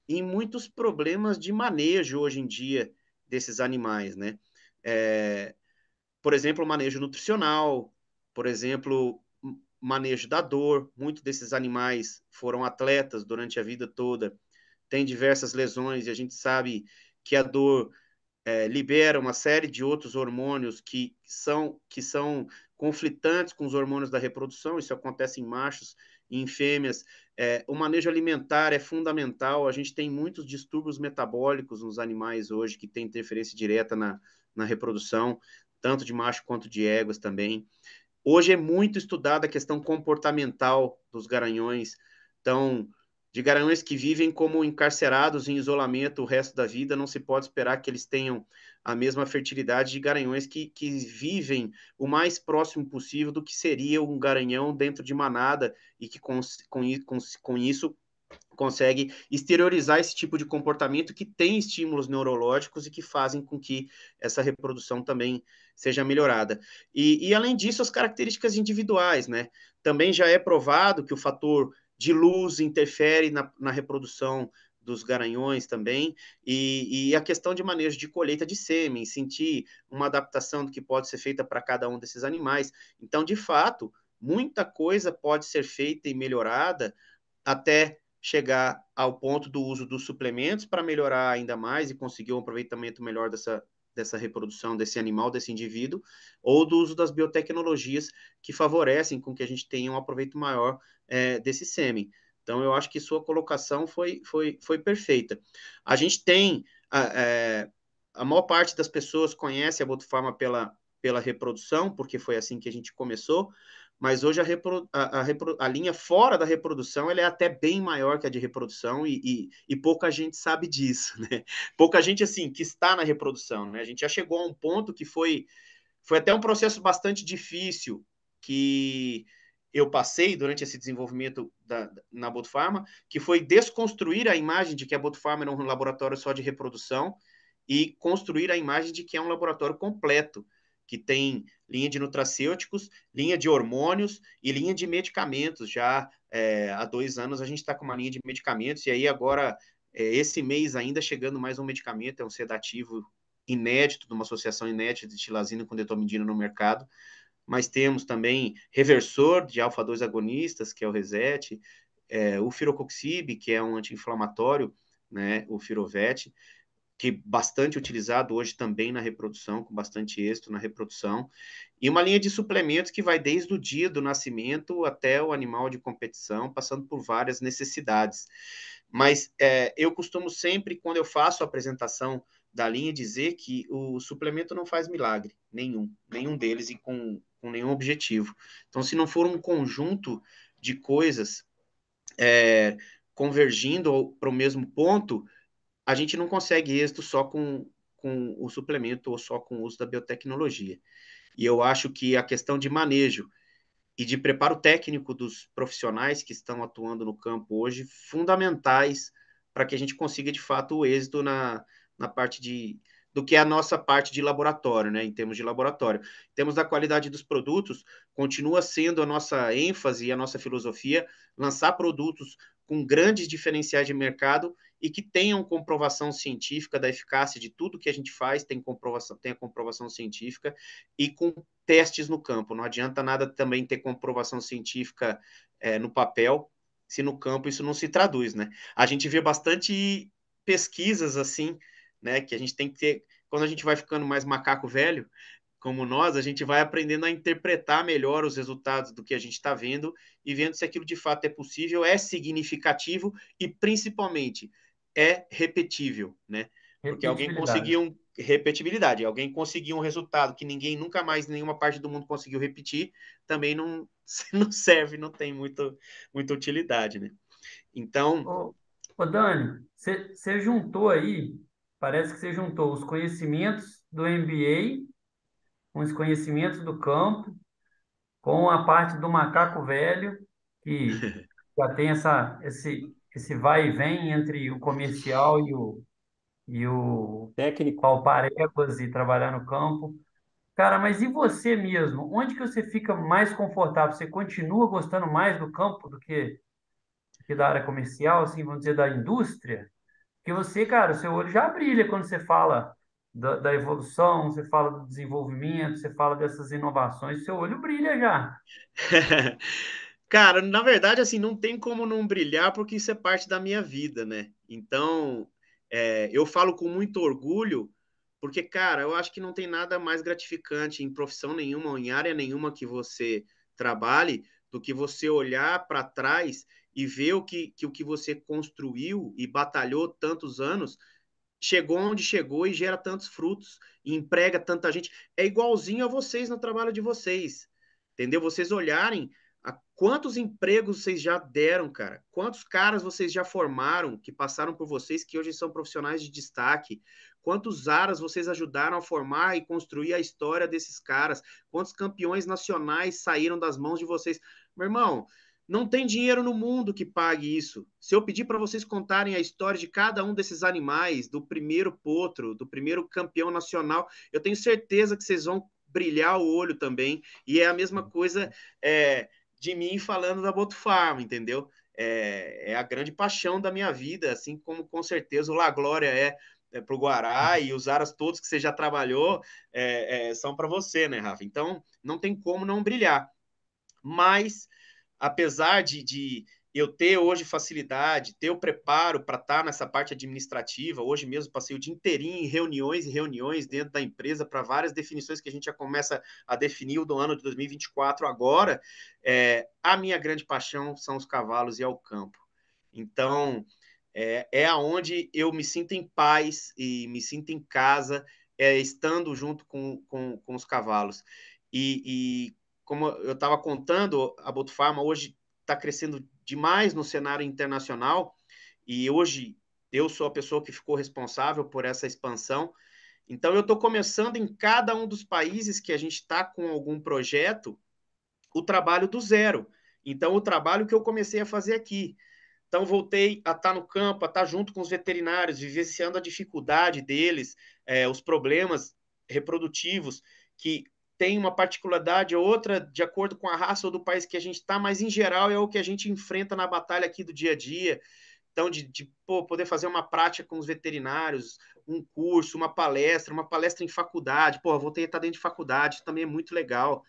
em muitos problemas de manejo hoje em dia desses animais, né? É, por exemplo, manejo nutricional, por exemplo, manejo da dor. Muitos desses animais foram atletas durante a vida toda, têm diversas lesões e a gente sabe que a dor libera uma série de outros hormônios que são conflitantes com os hormônios da reprodução. Isso acontece em machos e em fêmeas. O manejo alimentar é fundamental. A gente tem muitos distúrbios metabólicos nos animais hoje que têm interferência direta na reprodução, tanto de macho quanto de éguas também. Hoje é muito estudada a questão comportamental dos garanhões. Então, de garanhões que vivem como encarcerados em isolamento o resto da vida, não se pode esperar que eles tenham a mesma fertilidade de garanhões que vivem o mais próximo possível do que seria um garanhão dentro de manada e que com isso consegue exteriorizar esse tipo de comportamento que tem estímulos neurológicos e que fazem com que essa reprodução também seja melhorada. Além disso, as características individuais, né? Também já é provado que o fator de luz interfere na reprodução dos garanhões também, e a questão de manejo de colheita de sêmen, sentir uma adaptação do que pode ser feita para cada um desses animais. Então, de fato, muita coisa pode ser feita e melhorada até chegar ao ponto do uso dos suplementos para melhorar ainda mais e conseguir um aproveitamento melhor dessa reprodução desse animal, desse indivíduo, ou do uso das biotecnologias que favorecem com que a gente tenha um aproveito maior desse sêmen. Então, eu acho que sua colocação foi perfeita. A gente tem, a maior parte das pessoas conhece a Botufarma pela reprodução, porque foi assim que a gente começou, mas hoje a linha fora da reprodução ela é até bem maior que a de reprodução e pouca gente sabe disso, né? Pouca gente, assim, que está na reprodução, né? A gente já chegou a um ponto que foi até um processo bastante difícil que eu passei durante esse desenvolvimento na Botufarma, que foi desconstruir a imagem de que a Botufarma era um laboratório só de reprodução e construir a imagem de que é um laboratório completo. que tem linha de nutracêuticos, linha de hormônios e linha de medicamentos. Já há 2 anos a gente está com uma linha de medicamentos, e aí agora, esse mês ainda chegando mais um medicamento, é um sedativo inédito, de uma associação inédita de tilazina com detomidina no mercado, mas temos também reversor de alfa-2 agonistas, que é o Reset, o Firocoxib, que é um anti-inflamatório, né, o Firovet, que é bastante utilizado hoje também na reprodução, com bastante êxito na reprodução, e uma linha de suplementos que vai desde o dia do nascimento até o animal de competição, passando por várias necessidades. Mas eu costumo sempre, quando eu faço a apresentação da linha, dizer que o suplemento não faz milagre, nenhum deles, e com nenhum objetivo. Então, se não for um conjunto de coisas convergindo para o mesmo ponto, a gente não consegue êxito só com o suplemento ou só com o uso da biotecnologia. E eu acho que a questão de manejo e de preparo técnico dos profissionais que estão atuando no campo hoje, fundamentais para que a gente consiga, de fato, o êxito na parte do que é a nossa parte de laboratório, né, em termos de laboratório. Em termos da qualidade dos produtos, continua sendo a nossa ênfase e a nossa filosofia lançar produtos com grandes diferenciais de mercado e que tenham comprovação científica da eficácia de tudo que a gente faz, tem a comprovação científica, e com testes no campo. Não adianta nada também ter comprovação científica no papel, se no campo isso não se traduz, né? A gente vê bastante pesquisas assim, né, que a gente tem que ter, quando a gente vai ficando mais macaco velho, como nós, a gente vai aprendendo a interpretar melhor os resultados do que a gente está vendo e vendo se aquilo de fato é possível, é significativo e, principalmente, é repetível, né? Porque alguém Repetibilidade. conseguiu repetibilidade, alguém conseguiu um resultado que ninguém nunca mais em nenhuma parte do mundo conseguiu repetir, também não, não serve, não tem muita utilidade, né? Então, Ô Dani, você juntou aí, parece que você juntou os conhecimentos do MBA com os conhecimentos do campo, com a parte do macaco velho, que já tem esse vai e vem entre o comercial e o Técnico. palpar éguas e trabalhar no campo. Cara, mas e você mesmo? Onde que você fica mais confortável? Você continua gostando mais do campo do que da área comercial, assim, vamos dizer, da indústria? Porque você, cara, o seu olho já brilha quando você fala da evolução, você fala do desenvolvimento, você fala dessas inovações, seu olho brilha já. cara, na verdade, assim, não tem como não brilhar, porque isso é parte da minha vida, né? Então, eu falo com muito orgulho, porque, cara, eu acho que não tem nada mais gratificante em profissão nenhuma, ou em área nenhuma que você trabalhe, do que você olhar para trás e ver o que você construiu e batalhou tantos anos, chegou onde chegou e gera tantos frutos, e emprega tanta gente. É igualzinho a vocês no trabalho de vocês, entendeu? Vocês olharem a quantos empregos vocês já deram, cara. Quantos caras vocês já formaram, que passaram por vocês, que hoje são profissionais de destaque. Quantos aras vocês ajudaram a formar e construir a história desses caras. Quantos campeões nacionais saíram das mãos de vocês. Meu irmão, não tem dinheiro no mundo que pague isso. Se eu pedir para vocês contarem a história de cada um desses animais, do primeiro potro, do primeiro campeão nacional, eu tenho certeza que vocês vão brilhar o olho também. E é a mesma coisa de mim falando da Boto Farm, entendeu? É a grande paixão da minha vida, assim como com certeza o La Glória para o Guará, e os aras todos que você já trabalhou são para você, né, Rafa? Então, não tem como não brilhar. Mas apesar de eu ter hoje facilidade, ter o preparo para estar nessa parte administrativa, hoje mesmo passei o dia inteirinho em reuniões e reuniões dentro da empresa para várias definições que a gente já começa a definir o do ano de 2024 agora, a minha grande paixão são os cavalos e é o campo. Então, aonde eu me sinto em paz e me sinto em casa, estando junto com os cavalos. E como eu estava contando, a Botufarma hoje está crescendo demais no cenário internacional, e hoje eu sou a pessoa que ficou responsável por essa expansão. Então, eu estou começando em cada um dos países que a gente está com algum projeto, o trabalho do zero. Então, o trabalho que eu comecei a fazer aqui. Então, voltei a estar no campo, a estar junto com os veterinários, vivenciando a dificuldade deles, os problemas reprodutivos que tem uma particularidade ou outra de acordo com a raça ou do país que a gente está, mas em geral é o que a gente enfrenta na batalha aqui do dia a dia. Então, poder fazer uma prática com os veterinários, um curso, uma palestra em faculdade. Pô, vou ter que estar dentro de faculdade, isso também é muito legal.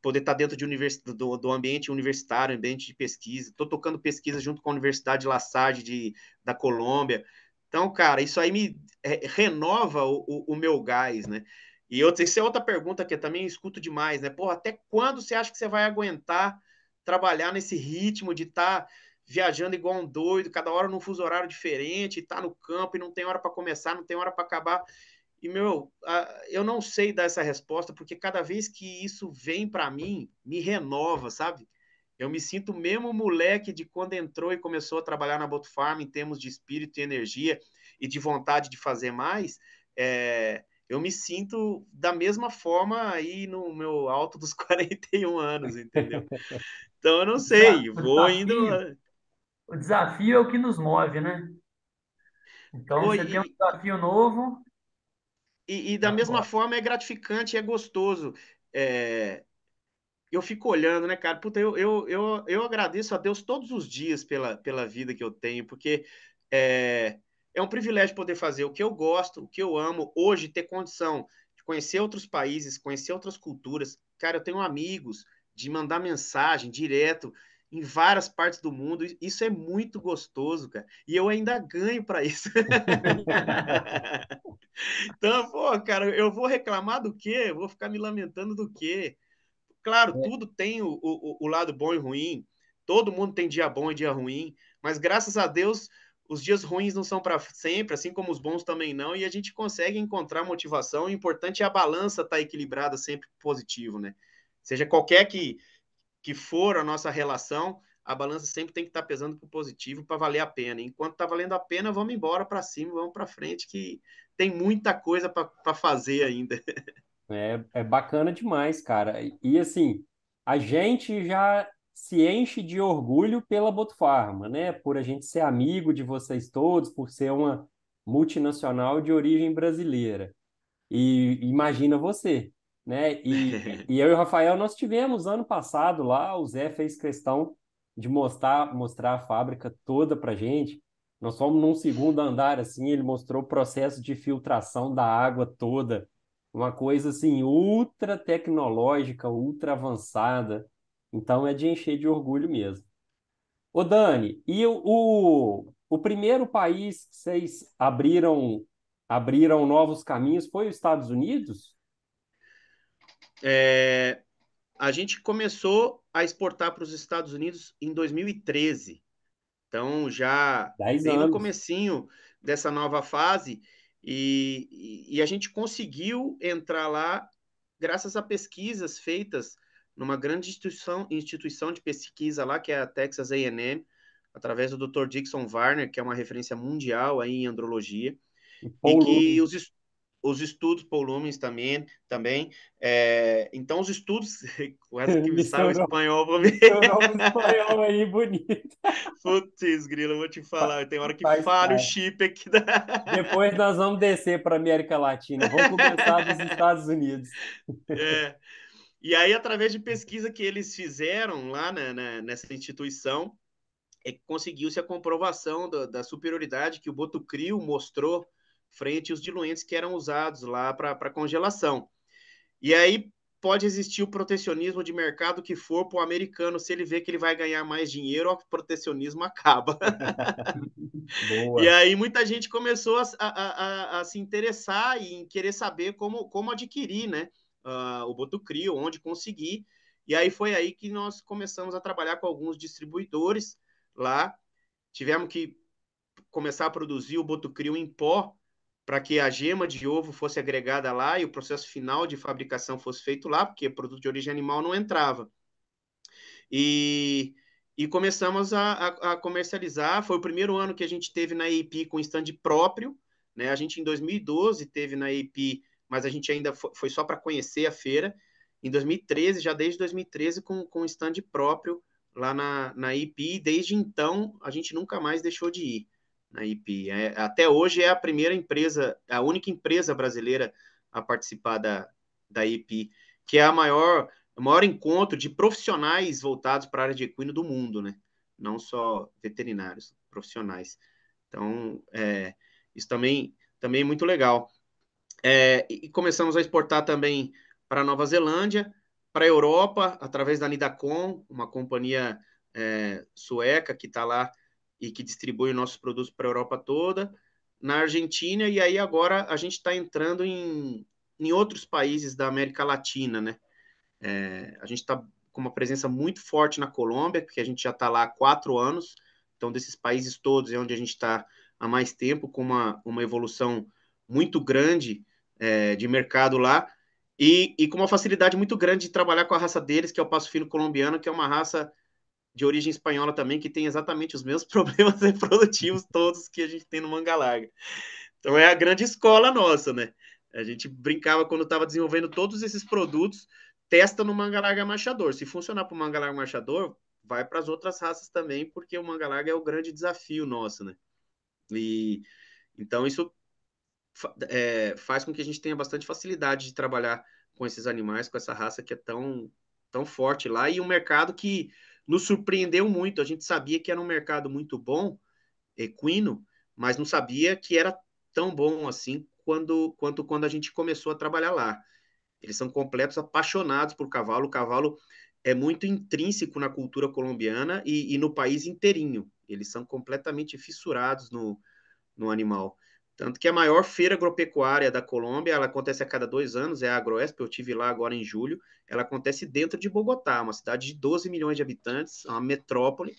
Poder estar dentro do ambiente universitário, ambiente de pesquisa. Estou tocando pesquisa junto com a Universidade La Salle da Colômbia. Então, cara, isso aí me renova o meu gás, né? E isso é outra pergunta que eu também escuto demais, né? Pô, até quando você acha que você vai aguentar trabalhar nesse ritmo de estar viajando igual um doido, cada hora num fuso horário diferente, tá no campo e não tem hora para começar, não tem hora para acabar? E, eu não sei dar essa resposta, porque cada vez que isso vem para mim, me renova, sabe? Eu me sinto mesmo moleque de quando entrou e começou a trabalhar na Botofarm em termos de espírito e energia e de vontade de fazer mais. Eu me sinto da mesma forma aí no meu alto dos 41 anos, entendeu? Então eu não sei, O vou indo. desafio é o que nos move, né? Então, Pô, você tem um desafio novo, e da vai mesma embora. forma é gratificante, é gostoso. É, eu fico olhando, né, cara? Puta, eu agradeço a Deus todos os dias pela vida que eu tenho, porque é, é um privilégio poder fazer o que eu gosto, o que eu amo, hoje ter condição de conhecer outros países, conhecer outras culturas. Cara, eu tenho amigos de mandar mensagem direto em várias partes do mundo. Isso é muito gostoso, cara. E eu ainda ganho para isso. Então, pô, cara, eu vou reclamar do quê? Eu vou ficar me lamentando do quê? Claro, É, tudo tem o lado bom e ruim. Todo mundo tem dia bom e dia ruim. Mas graças a Deus, os dias ruins não são para sempre, assim como os bons também não. E a gente consegue encontrar motivação. O importante é a balança estar equilibrada, sempre positivo, né? Seja qualquer que for a nossa relação, a balança sempre tem que estar pesando para o positivo para valer a pena. Enquanto está valendo a pena, vamos embora para cima, vamos para frente, que tem muita coisa para fazer ainda. é bacana demais, cara. E assim, a gente já se enche de orgulho pela Botufarma, né? Por a gente ser amigo de vocês todos, por ser uma multinacional de origem brasileira. E imagina você, né? E eu e o Rafael, nós tivemos ano passado lá, o Zé fez questão de mostrar a fábrica toda pra gente. Nós fomos num segundo andar, assim, ele mostrou o processo de filtração da água toda. Uma coisa, assim, ultra tecnológica, ultra avançada. Então é de encher de orgulho mesmo. Ô Dani, e o primeiro país que vocês abriram novos caminhos foi os Estados Unidos? É, a gente começou a exportar para os Estados Unidos em 2013. Então, já 10 bem no anos. comecinho dessa nova fase, e a gente conseguiu entrar lá graças a pesquisas feitas numa grande instituição de pesquisa lá, que é a Texas A&M, através do Dr. Dixon Warner, que é uma referência mundial aí em andrologia, E e Paul que Lumen. os estudos, Paul Lumens também, então os estudos, quase que sai o Misturou, espanhol para mim. misturou o espanhol aí, bonito. Putz, grila, eu vou te falar, tem hora que Faz falha o parte. chip aqui da... Depois nós vamos descer para a América Latina. Vamos começar dos Estados Unidos. É. E aí, através de pesquisa que eles fizeram lá nessa instituição, é que conseguiu-se a comprovação da superioridade que o Botucrio mostrou frente aos diluentes que eram usados lá para congelação. E aí pode existir o protecionismo de mercado que for para o americano, se ele vê que ele vai ganhar mais dinheiro, o protecionismo acaba. E Boa. aí muita gente começou a se interessar e em querer saber como adquirir, né? O Botucrio, onde conseguir. E aí foi aí que nós começamos a trabalhar com alguns distribuidores lá. Tivemos que começar a produzir o Botucrio em pó para que a gema de ovo fosse agregada lá e o processo final de fabricação fosse feito lá, porque produto de origem animal não entrava. E, e começamos a comercializar. Foi o primeiro ano que a gente teve na AP com stand próprio, né? A gente em 2012 teve na AP, mas a gente ainda foi só para conhecer a feira. Em 2013, já desde 2013, com stand próprio lá na IP. Desde então, a gente nunca mais deixou de ir na IP. Até hoje é a primeira empresa, a única empresa brasileira a participar da EPI, que é o maior encontro de profissionais voltados para a área de equino do mundo, né? Não só veterinários, profissionais. Então, isso também é muito legal. E começamos a exportar também para a Nova Zelândia, para a Europa, através da Nidacon, uma companhia sueca que está lá e que distribui nossos produtos para a Europa toda, na Argentina, e aí agora a gente está entrando em outros países da América Latina, né? A gente está com uma presença muito forte na Colômbia, porque a gente já está lá há 4 anos, então desses países todos é onde a gente está há mais tempo, com uma evolução muito grande de mercado lá, e com uma facilidade muito grande de trabalhar com a raça deles, que é o passo fino colombiano, que é uma raça de origem espanhola também, que tem exatamente os mesmos problemas reprodutivos todos que a gente tem no manga larga. Então é a grande escola nossa, né? A gente brincava quando estava desenvolvendo todos esses produtos, testa no manga larga marchador. Se funcionar para o manga larga marchador, vai para as outras raças também, porque o manga larga é o grande desafio nosso, né? E então isso faz com que a gente tenha bastante facilidade de trabalhar com esses animais, com essa raça que é tão forte lá, e um mercado que nos surpreendeu muito. A gente sabia que era um mercado muito bom, equino, mas não sabia que era tão bom assim quanto quando a gente começou a trabalhar lá. Eles são completos apaixonados por cavalo. O cavalo é muito intrínseco na cultura colombiana e no país inteirinho. Eles são completamente fissurados no animal. Tanto que a maior feira agropecuária da Colômbia, ela acontece a cada 2 anos, é a Agroexpo, eu tive lá agora em julho, ela acontece dentro de Bogotá, uma cidade de 12 milhões de habitantes, uma metrópole,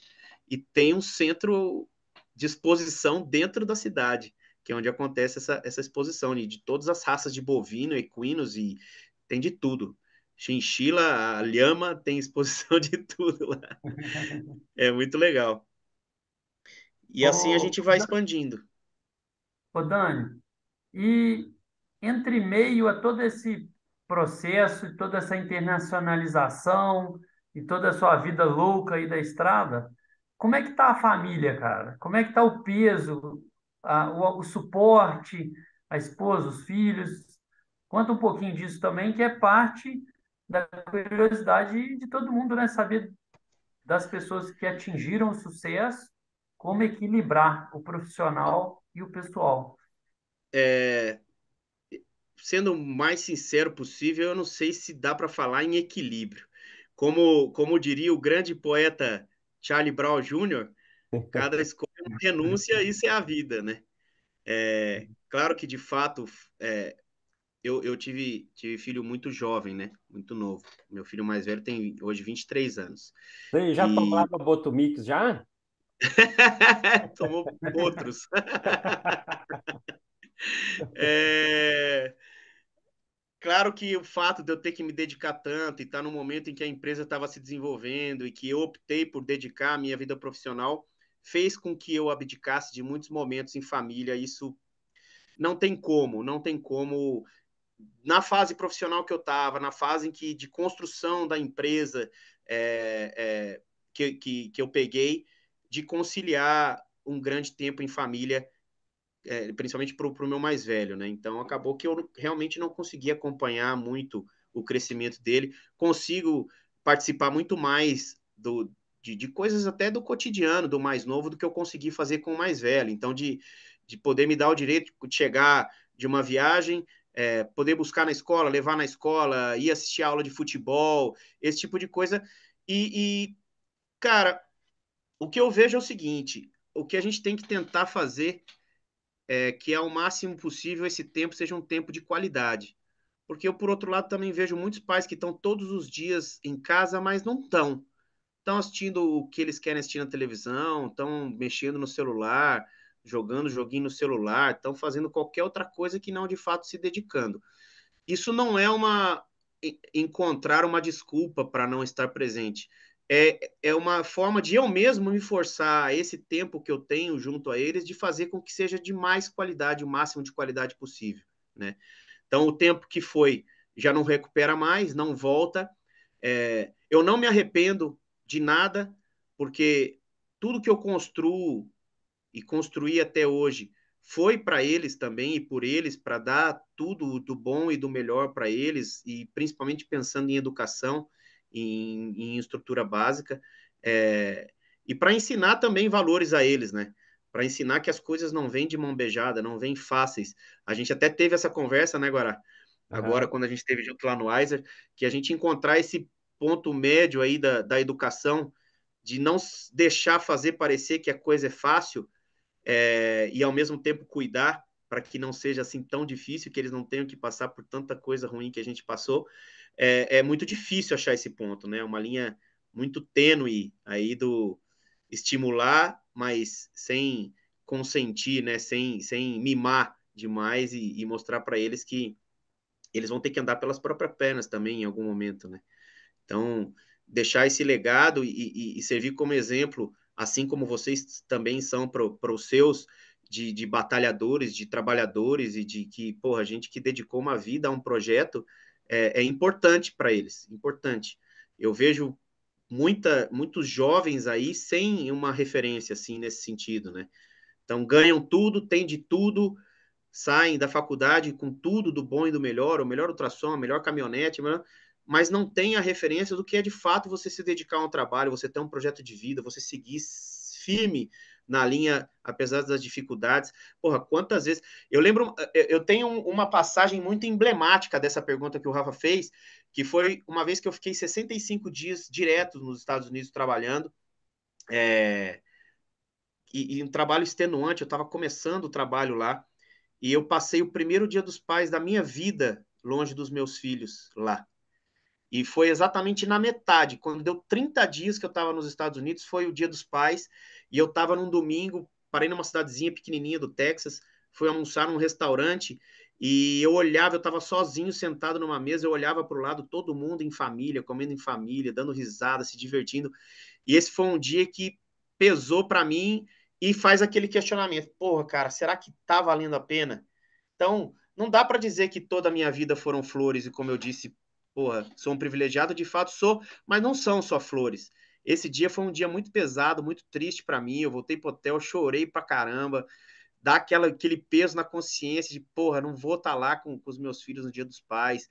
e tem um centro de exposição dentro da cidade, que é onde acontece essa exposição de todas as raças de bovino, equinos, e tem de tudo. Chinchila, a lhama, tem exposição de tudo lá. É muito legal. E assim a Ô, gente vai expandindo. ô Dani, e entre meio a todo esse processo e toda essa internacionalização e toda a sua vida louca aí da estrada, como é que tá a família, cara? Como é que tá o peso, o suporte, a esposa, os filhos? Conta um pouquinho disso também, que é parte da curiosidade de todo mundo, né? Saber das pessoas que atingiram o sucesso, como equilibrar o profissional e o pessoal. É, sendo o mais sincero possível, eu não sei se dá para falar em equilíbrio. Como diria o grande poeta Charlie Brown Jr., cada escolha é uma renúncia, isso é a vida, né? Claro que, de fato, eu tive filho muito jovem, né? Muito novo. Meu filho mais velho tem hoje 23 anos. Você já E tomava Botomix já? tomou outros. É, Claro que o fato de eu ter que me dedicar tanto e estar no momento em que a empresa estava se desenvolvendo e que eu optei por dedicar a minha vida profissional fez com que eu abdicasse de muitos momentos em família. Isso não tem como. Na fase profissional que eu estava, na fase em de construção da empresa que eu peguei, de conciliar um grande tempo em família principalmente para o meu mais velho, né? Então acabou que eu realmente não consegui acompanhar muito o crescimento dele. Consigo participar muito mais de coisas até do cotidiano do mais novo do que eu consegui fazer com o mais velho. Então, de poder me dar o direito de chegar de uma viagem, poder buscar na escola, levar na escola, ir assistir aula de futebol, esse tipo de coisa. Cara, o que eu vejo é o seguinte: o que a gente tem que tentar fazer que ao máximo possível esse tempo seja um tempo de qualidade. Porque eu, por outro lado, também vejo muitos pais que estão todos os dias em casa, mas não estão. Estão assistindo o que eles querem assistir na televisão, estão mexendo no celular, jogando joguinho no celular, estão fazendo qualquer outra coisa que não de fato se dedicando. Isso não é encontrar uma desculpa para não estar presente. É uma forma de eu mesmo me forçar esse tempo que eu tenho junto a eles de fazer com que seja de mais qualidade, o máximo de qualidade possível, né? Então, o tempo que foi já não recupera mais, não volta. Eu não me arrependo de nada, porque tudo que eu construo e construí até hoje foi para eles também e por eles, para dar tudo do bom e do melhor para eles, e principalmente pensando em educação, em estrutura básica, e para ensinar também valores a eles, né? Para ensinar que as coisas não vêm de mão beijada, não vêm fáceis. A gente até teve essa conversa, né, Guará? Agora, Aham. quando a gente esteve junto lá no Weiser, que a gente encontrar esse ponto médio aí da educação, de não deixar fazer parecer que a coisa é fácil, e ao mesmo tempo cuidar para que não seja assim tão difícil, que eles não tenham que passar por tanta coisa ruim que a gente passou, é muito difícil achar esse ponto, né? Uma linha muito tênue aí do estimular, mas sem consentir, né? Sem mimar demais e mostrar para eles que eles vão ter que andar pelas próprias pernas também em algum momento, né? Então, deixar esse legado e servir como exemplo, assim como vocês também são para os seus, de batalhadores, de trabalhadores e de que, porra, gente que dedicou uma vida a um projeto, é importante para eles, importante. Eu vejo muitos jovens aí sem uma referência assim nesse sentido, né? Então ganham tudo, têm de tudo, saem da faculdade com tudo do bom e do melhor, o melhor ultrassom, a melhor caminhonete, mas não tem a referência do que é de fato você se dedicar a um trabalho, você ter um projeto de vida, você seguir firme na linha, apesar das dificuldades. Porra, quantas vezes. Eu lembro, eu tenho uma passagem muito emblemática dessa pergunta que o Rafa fez, que foi uma vez que eu fiquei 65 dias direto nos Estados Unidos trabalhando. É, e um trabalho extenuante, eu estava começando o trabalho lá, e eu passei o primeiro dia dos pais da minha vida longe dos meus filhos lá. E foi exatamente na metade, quando deu 30 dias que eu estava nos Estados Unidos, foi o dia dos pais, e eu estava num domingo, parei numa cidadezinha pequenininha do Texas, fui almoçar num restaurante, e eu olhava, eu estava sozinho, sentado numa mesa, eu olhava para o lado, todo mundo em família, comendo em família, dando risada, se divertindo, e esse foi um dia que pesou para mim e faz aquele questionamento: porra, cara, será que tá valendo a pena? Então, não dá para dizer que toda a minha vida foram flores e, como eu disse, porra, sou um privilegiado, de fato sou, mas não são só flores. Esse dia foi um dia muito pesado, muito triste para mim. Eu voltei pro hotel, chorei pra caramba, dá aquele peso na consciência de, porra, não vou estar lá com os meus filhos no dia dos pais.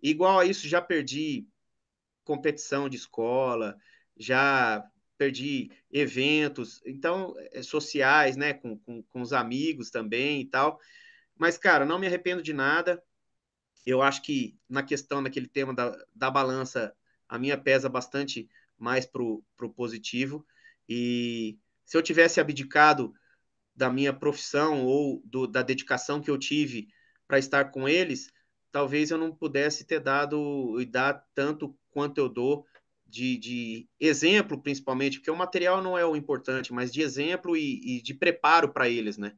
Igual a isso, já perdi competição de escola, já perdi eventos, então, sociais, né, com os amigos também e tal. Mas, cara, não me arrependo de nada. Eu acho que na questão daquele tema da balança, a minha pesa bastante mais pro positivo. E se eu tivesse abdicado da minha profissão ou da dedicação que eu tive para estar com eles, talvez eu não pudesse ter dado e dar tanto quanto eu dou de exemplo, principalmente, porque o material não é o importante, mas de exemplo e de preparo para eles, né?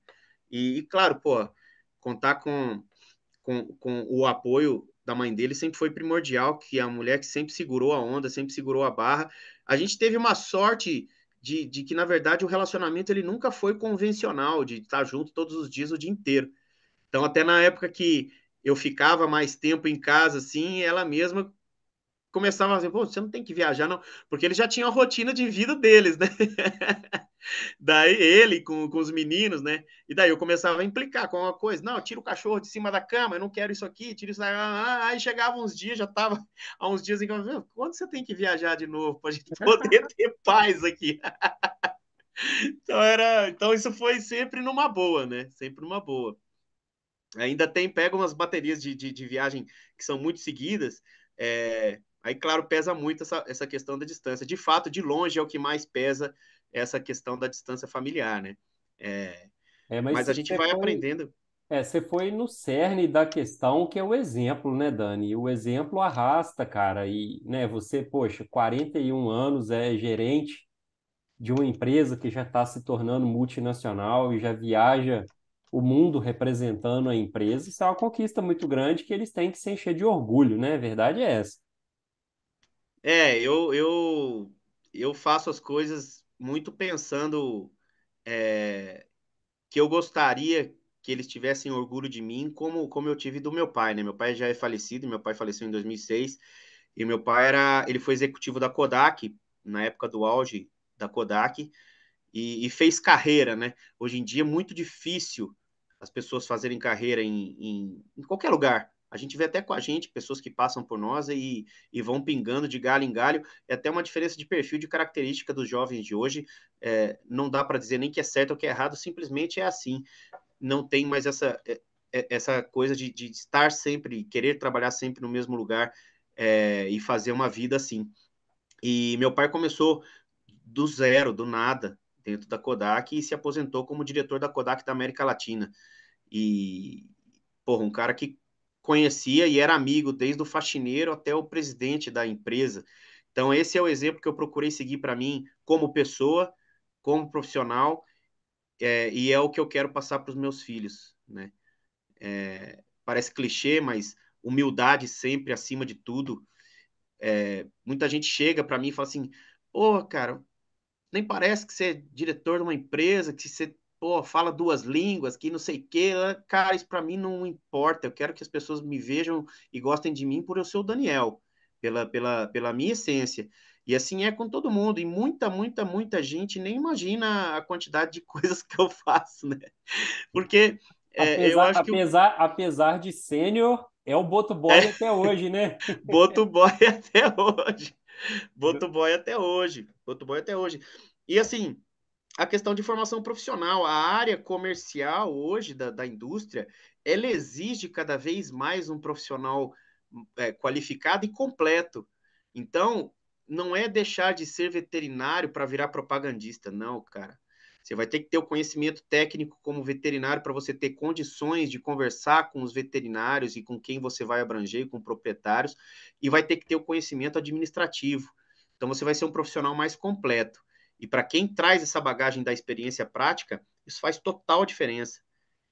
Claro, pô, contar com o apoio da mãe dele sempre foi primordial, que é a mulher que sempre segurou a onda, sempre segurou a barra. A gente teve uma sorte de que, na verdade, o relacionamento ele nunca foi convencional, de estar junto todos os dias, o dia inteiro. Então, até na época que eu ficava mais tempo em casa, assim, ela mesma começava a dizer, pô, você não tem que viajar, não, porque eles já tinham a rotina de vida deles, né? Daí ele com os meninos, né? E daí eu começava a implicar com uma coisa. Não, tira o cachorro de cima da cama, eu não quero isso aqui, tira isso daí. Aí chegava uns dias, já tava há uns dias em que eu, quando você tem que viajar de novo para a gente poder ter paz aqui? Então isso foi sempre numa boa, né? Sempre numa boa. Ainda pega umas baterias de viagem que são muito seguidas. Aí, claro, pesa muito essa questão da distância. De fato, de longe é o que mais pesa essa questão da distância familiar, né? É, Mas mas a gente vai aprendendo. você foi no cerne da questão que é o exemplo, né, Dani? O exemplo arrasta, cara. E, né, você, poxa, 41 anos é gerente de uma empresa que já está se tornando multinacional e já viaja o mundo representando a empresa. Isso é uma conquista muito grande que eles têm que se encher de orgulho, né? A verdade é essa. Eu faço as coisas muito pensando que eu gostaria que eles tivessem orgulho de mim, como eu tive do meu pai, né? Meu pai já é falecido, meu pai faleceu em 2006, e meu pai ele foi executivo da Kodak, na época do auge da Kodak, e fez carreira, né? Hoje em dia é muito difícil as pessoas fazerem carreira em qualquer lugar. A gente vê até com a gente pessoas que passam por nós e vão pingando de galho em galho. É até uma diferença de perfil, de característica dos jovens de hoje. Não dá para dizer nem que é certo ou que é errado, simplesmente é assim. Não tem mais essa coisa de estar sempre, querer trabalhar sempre no mesmo lugar e fazer uma vida assim. E meu pai começou do zero, do nada, dentro da Kodak e se aposentou como diretor da Kodak da América Latina. E, porra, um cara que conhecia e era amigo desde o faxineiro até o presidente da empresa. Então, esse é o exemplo que eu procurei seguir para mim como pessoa, como profissional, e é o que eu quero passar para os meus filhos, né? Parece clichê, mas humildade sempre acima de tudo. Muita gente chega para mim e fala assim: pô, cara, nem parece que você é diretor de uma empresa, que você, pô, fala duas línguas, que não sei o quê. Cara, isso para mim não importa. Eu quero que as pessoas me vejam e gostem de mim por eu ser o Daniel, pela minha essência. E assim é com todo mundo. E muita gente nem imagina a quantidade de coisas que eu faço, né? Porque eu Apesar, acho que o apesar, apesar de sênior, é o Boto Boy até hoje, né? Boto Boy até hoje. Boto Boy até hoje. Boto Boy até hoje. E assim, a questão de formação profissional, a área comercial hoje da indústria, ela exige cada vez mais um profissional qualificado e completo. Então, não é deixar de ser veterinário para virar propagandista, não, cara. Você vai ter que ter o conhecimento técnico como veterinário para você ter condições de conversar com os veterinários e com quem você vai abranger, com proprietários, e vai ter que ter o conhecimento administrativo. Então, você vai ser um profissional mais completo. E para quem traz essa bagagem da experiência prática, isso faz total diferença.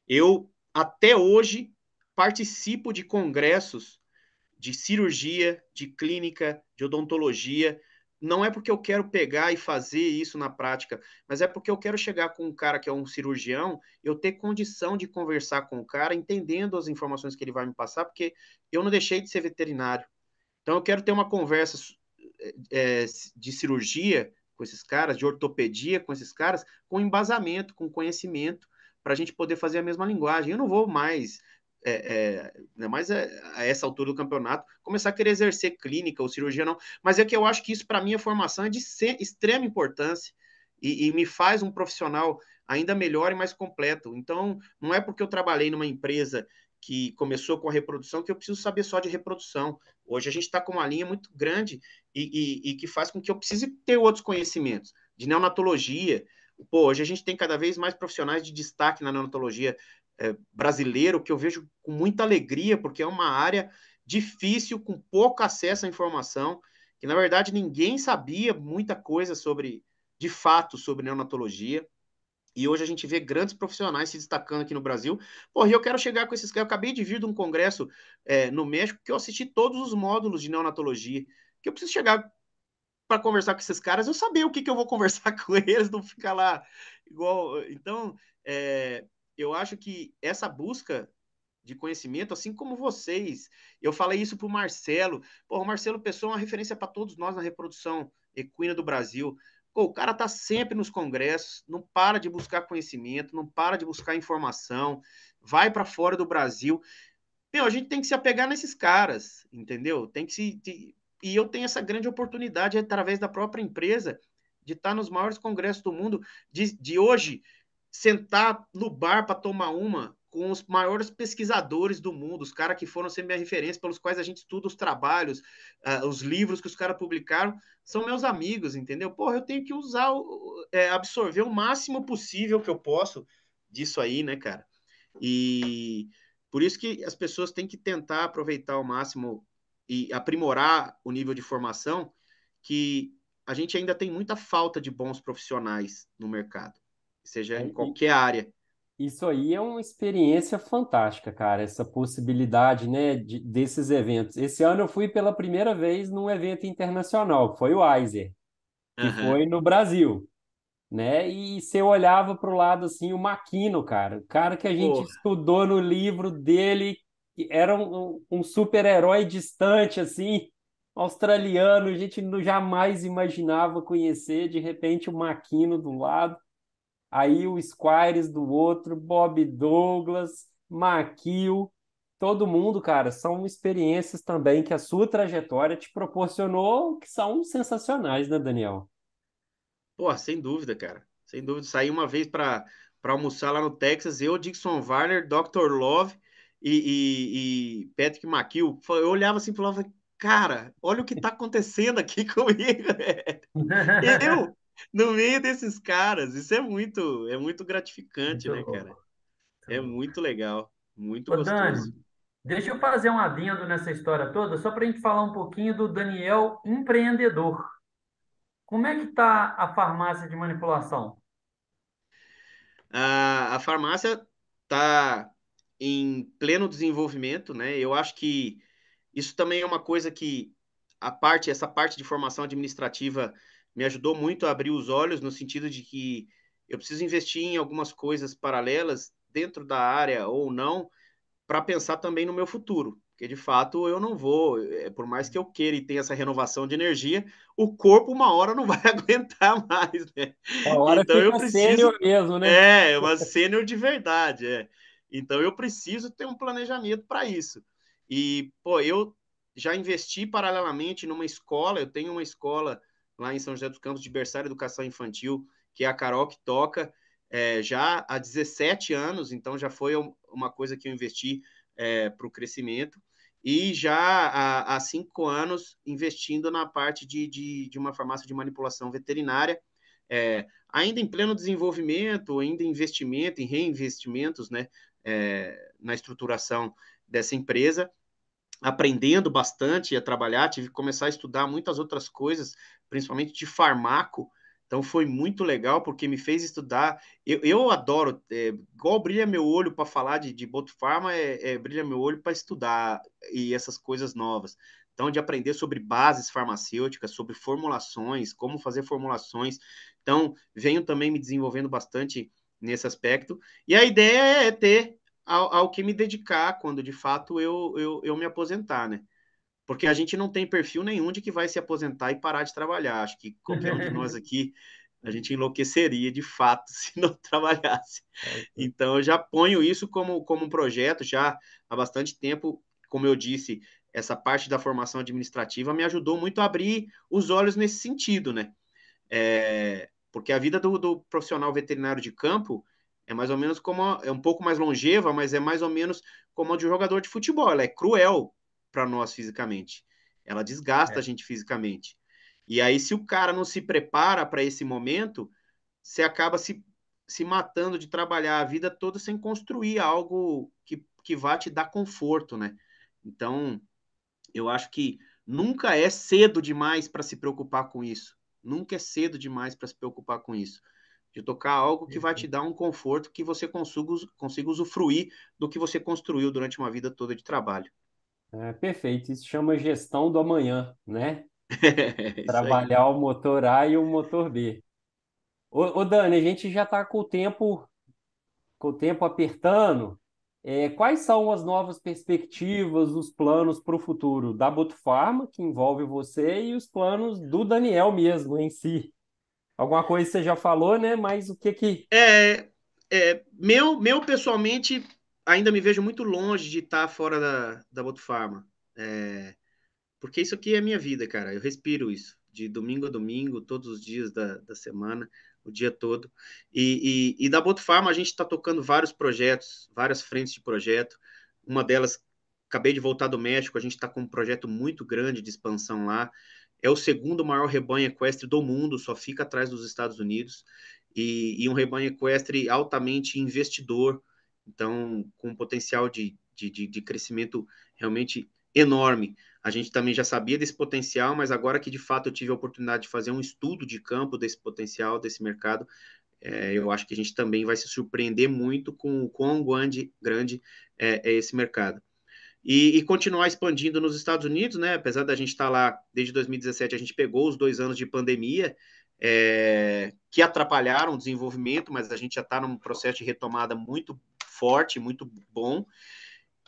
Eu, até hoje, participo de congressos de cirurgia, de clínica, de odontologia. Não é porque eu quero pegar e fazer isso na prática, mas é porque eu quero chegar com um cara que é um cirurgião, eu ter condição de conversar com o cara, entendendo as informações que ele vai me passar, porque eu não deixei de ser veterinário. Então eu quero ter uma conversa de cirurgia com esses caras, de ortopedia com esses caras, com embasamento, com conhecimento, para a gente poder fazer a mesma linguagem. Eu não vou mais, a essa altura do campeonato, começar a querer exercer clínica ou cirurgia, não. Mas é que eu acho que isso, para mim, a formação é de extrema importância e me faz um profissional ainda melhor e mais completo. Então, não é porque eu trabalhei numa empresa que começou com a reprodução que eu preciso saber só de reprodução. Hoje a gente está com uma linha muito grande e que faz com que eu precise ter outros conhecimentos de neonatologia. Pô, hoje a gente tem cada vez mais profissionais de destaque na neonatologia brasileira, o que eu vejo com muita alegria, porque é uma área difícil, com pouco acesso à informação, que na verdade ninguém sabia muita coisa sobre, de fato, sobre neonatologia. E hoje a gente vê grandes profissionais se destacando aqui no Brasil. Porra, e eu quero chegar com esses caras. Eu acabei de vir de um congresso no México que eu assisti todos os módulos de neonatologia. Que eu preciso chegar para conversar com esses caras, eu saber o que eu vou conversar com eles, não ficar lá igual. Então, eu acho que essa busca de conhecimento, assim como vocês, eu falei isso para o Marcelo. Pô, o Marcelo Pessoa é uma referência para todos nós na reprodução equina do Brasil. Pô, o cara tá sempre nos congressos, não para de buscar conhecimento, não para de buscar informação, vai para fora do Brasil. Meu, a gente tem que se apegar nesses caras, entendeu? Tem que se. E eu tenho essa grande oportunidade, através da própria empresa, de estar nos maiores congressos do mundo, de hoje sentar no bar para tomar uma com os maiores pesquisadores do mundo, os caras que foram sempre minha referência, pelos quais a gente estuda os trabalhos, os livros que os caras publicaram, são meus amigos, entendeu? Porra, eu tenho que usar, absorver o máximo possível que eu posso disso aí, né, cara? E por isso que as pessoas têm que tentar aproveitar ao máximo e aprimorar o nível de formação, que a gente ainda tem muita falta de bons profissionais no mercado, seja É, em qualquer área. isso aí é uma experiência fantástica, cara, essa possibilidade, né, desses eventos. Esse ano eu fui pela primeira vez num evento internacional, que foi o Iser, que Uhum. foi no Brasil, né? E você olhava para o lado assim, o Makino, cara, o cara que a gente Pô, estudou no livro dele, que era um super-herói distante, assim, australiano, a gente jamais imaginava conhecer, de repente o Makino do lado. aí o Squires do outro, Bob Douglas, Maquil, todo mundo, cara, são experiências também que a sua trajetória te proporcionou, que são sensacionais, né, Daniel? Pô, sem dúvida, cara. Sem dúvida. Saí uma vez para almoçar lá no Texas, eu, Dixon Varner, Dr. Love e Patrick McHugh. Eu olhava assim e falava, cara, olha o que tá acontecendo aqui comigo. Eu, no meio desses caras. Isso é muito gratificante, Muito né, cara? louco, muito É louco. muito legal, muito Ô, gostoso. Dani, deixa eu fazer um adendo nessa história toda, só para a gente falar um pouquinho do Daniel empreendedor. Como é que está a farmácia de manipulação? A farmácia está em pleno desenvolvimento, né? Eu acho que isso também é uma coisa que essa parte de formação administrativa me ajudou muito a abrir os olhos no sentido de que eu preciso investir em algumas coisas paralelas dentro da área ou não, para pensar também no meu futuro. Porque de fato eu não vou, por mais que eu queira e tenha essa renovação de energia, o corpo uma hora não vai aguentar mais, né? A hora Então eu fica preciso, sênior mesmo, né? uma sênior de verdade, é. Então eu preciso ter um planejamento para isso. E, pô, eu já investi paralelamente numa escola, eu tenho uma escola lá em São José dos Campos de berçário educação infantil, que é a Carol que toca, já há 17 anos, então já foi uma coisa que eu investi para o crescimento, e já há 5 anos investindo na parte de uma farmácia de manipulação veterinária, ainda em pleno desenvolvimento, ainda em investimento, em reinvestimentos, né, na estruturação dessa empresa, aprendendo bastante a trabalhar, tive que começar a estudar muitas outras coisas, principalmente de farmaco. Então foi muito legal porque me fez estudar. Eu adoro, igual brilha meu olho para falar de Botufarma, brilha meu olho para estudar e essas coisas novas. Então, de aprender sobre bases farmacêuticas, sobre formulações, como fazer formulações. Então, venho também me desenvolvendo bastante nesse aspecto. E a ideia é ter ao que me dedicar quando de fato eu me aposentar, né? Porque a gente não tem perfil nenhum de que vai se aposentar e parar de trabalhar. Acho que qualquer um de nós aqui, a gente enlouqueceria de fato se não trabalhasse. Então, eu já ponho isso como um projeto já há bastante tempo. Como eu disse, essa parte da formação administrativa me ajudou muito a abrir os olhos nesse sentido, né? Porque a vida do profissional veterinário de campo é mais ou menos é um pouco mais longeva, mas é mais ou menos como a de um jogador de futebol. Ela é cruel para nós fisicamente. Ela desgasta a É, gente fisicamente. E aí, se o cara não se prepara para esse momento, você acaba se matando de trabalhar a vida toda sem construir algo que vá te dar conforto, né? Então, eu acho que nunca é cedo demais para se preocupar com isso. Nunca é cedo demais para se preocupar com isso. De tocar algo que vai te perfeito. dar um conforto que você consiga usufruir do que você construiu durante uma vida toda de trabalho. É, perfeito. Isso chama gestão do amanhã, né? Isso aí. Trabalhar o motor A e o motor B. Ô Dani, a gente já está com o tempo apertando. Quais são as novas perspectivas, os planos para o futuro da Botufarma, que envolve você, e os planos do Daniel mesmo em si? Alguma coisa você já falou, né? Mas o que que. É, meu pessoalmente, ainda me vejo muito longe de estar fora da Botufarma. Porque isso aqui é a minha vida, cara. Eu respiro isso, de domingo a domingo, todos os dias da semana, o dia todo. E da Botufarma a gente está tocando vários projetos, várias frentes de projeto. Uma delas, acabei de voltar do México, a gente está com um projeto muito grande de expansão lá. É o segundo maior rebanho equestre do mundo, só fica atrás dos Estados Unidos. E um rebanho equestre altamente investidor, então com um potencial de crescimento realmente enorme. A gente também já sabia desse potencial, mas agora que de fato eu tive a oportunidade de fazer um estudo de campo desse potencial, desse mercado, eu acho que a gente também vai se surpreender muito com o quão grande é esse mercado. E continuar expandindo nos Estados Unidos, né? Apesar da gente estar lá desde 2017, a gente pegou os 2 anos de pandemia, que atrapalharam o desenvolvimento, mas a gente já está num processo de retomada muito forte, muito bom.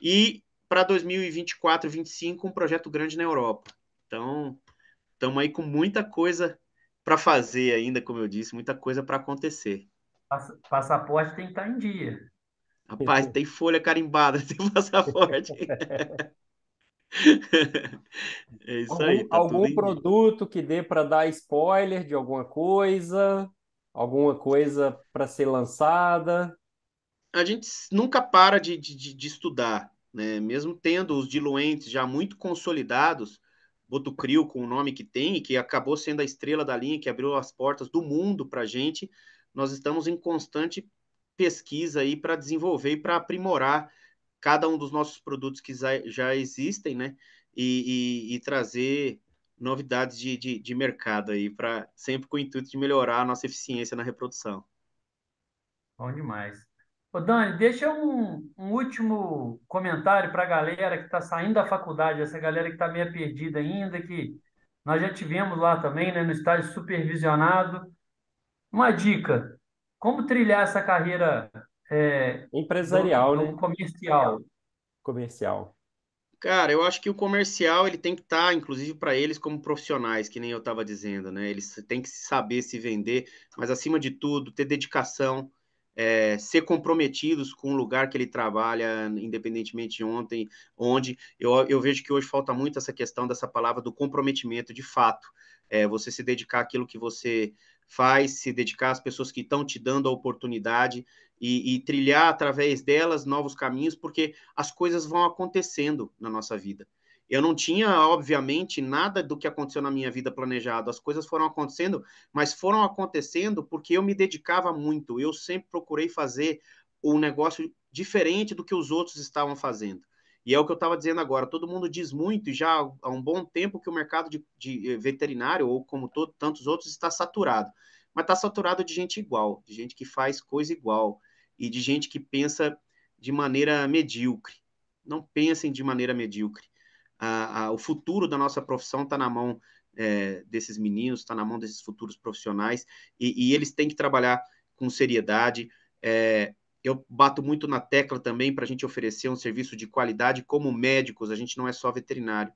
E para 2024, 2025, um projeto grande na Europa. Então, estamos aí com muita coisa para fazer ainda, como eu disse, muita coisa para acontecer. Passaporte tem que estar em dia. Rapaz, tem folha carimbada, tem passaporte. É isso aí, tá tudo Algum em dia. produto que dê para dar spoiler de alguma coisa para ser lançada? A gente nunca para de estudar, né? Mesmo tendo os diluentes já muito consolidados, Botucrio com o nome que tem, e que acabou sendo a estrela da linha, que abriu as portas do mundo para a gente, nós estamos em constante pesquisa aí para desenvolver e para aprimorar cada um dos nossos produtos que já existem, né? E trazer novidades de mercado aí, para sempre com o intuito de melhorar a nossa eficiência na reprodução. Bom demais. Ô, Dani, deixa um último comentário para a galera que está saindo da faculdade, essa galera que está meio perdida ainda, que nós já tivemos lá também, né, no estágio supervisionado. Uma dica: como trilhar essa carreira Empresarial, do né? comercial? Comercial. Cara, eu acho que o comercial ele tem que estar, inclusive, para eles como profissionais, que nem eu estava dizendo, né? Eles têm que saber se vender, mas acima de tudo, ter dedicação, ser comprometidos com o lugar que ele trabalha, independentemente de ontem, onde. Eu vejo que hoje falta muito essa questão dessa palavra do comprometimento de fato. Você se dedicar àquilo que você faz, se dedicar às pessoas que estão te dando a oportunidade e trilhar através delas novos caminhos, porque as coisas vão acontecendo na nossa vida. Eu não tinha, obviamente, nada do que aconteceu na minha vida planejado. As coisas foram acontecendo, mas foram acontecendo porque eu me dedicava muito. Eu sempre procurei fazer um negócio diferente do que os outros estavam fazendo. E é o que eu estava dizendo agora. Todo mundo diz muito, e já há um bom tempo, que o mercado de veterinário, ou como tantos outros, está saturado. Mas está saturado de gente igual, de gente que faz coisa igual, e de gente que pensa de maneira medíocre. Não pensem de maneira medíocre. O futuro da nossa profissão está na mão desses meninos, está na mão desses futuros profissionais, e eles têm que trabalhar com seriedade. Eu bato muito na tecla também para a gente oferecer um serviço de qualidade como médicos. A gente não é só veterinário,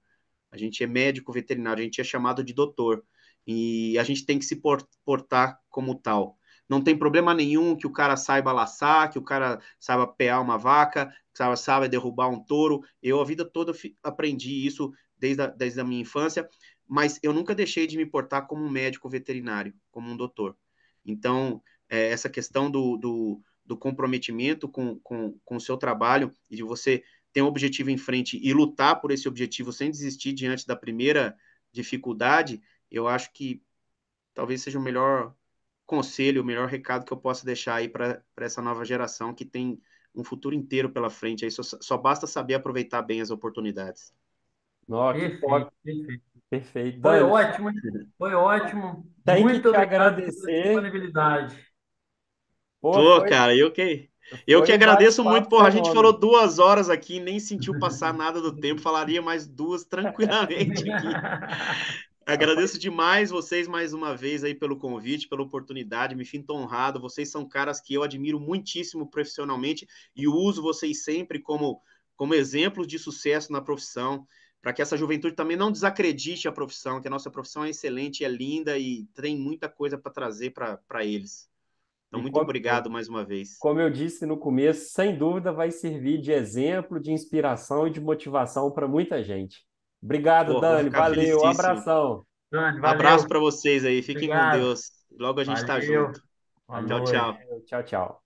a gente é médico veterinário, a gente é chamado de doutor, e a gente tem que se portar como tal. Não tem problema nenhum que o cara saiba laçar, que o cara saiba pear uma vaca, que saiba derrubar um touro. Eu a vida toda aprendi isso desde a minha infância, mas eu nunca deixei de me portar como um médico veterinário, como um doutor. Então, essa questão do comprometimento com o seu trabalho e de você ter um objetivo em frente e lutar por esse objetivo sem desistir diante da primeira dificuldade, eu acho que talvez seja o melhor conselho, o melhor recado que eu possa deixar aí para essa nova geração que tem um futuro inteiro pela frente. Aí só basta saber aproveitar bem as oportunidades. Ó, que top, Perfeito, perfeito. perfeito. Foi Dani, ótimo, hein? Foi ótimo. tem que Muito te obrigado pela agradecer. disponibilidade. Pô, Pô, cara, eu que foi um agradeço muito. bate-papo Porra, a gente falou fenômeno. 2 horas aqui, nem sentiu passar nada do tempo, falaria mais duas tranquilamente aqui. Agradeço demais vocês mais uma vez aí pelo convite, pela oportunidade, me sinto honrado. Vocês são caras que eu admiro muitíssimo profissionalmente e uso vocês sempre como exemplos de sucesso na profissão, para que essa juventude também não desacredite a profissão, que a nossa profissão é excelente, é linda e tem muita coisa para trazer para eles. Então, E muito obrigado mais uma vez. como eu disse no começo, sem dúvida vai servir de exemplo, de inspiração e de motivação para muita gente. Obrigado, Pô, vou Dani. ficar Valeu, felicíssimo. Dani, Abraço valeu. para vocês aí, fiquem com Obrigado. Deus. Logo a gente está Valeu. junto. Boa Tchau, noite. tchau. Tchau, tchau.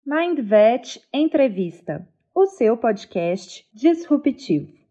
MindVet Entrevista, o seu podcast disruptivo.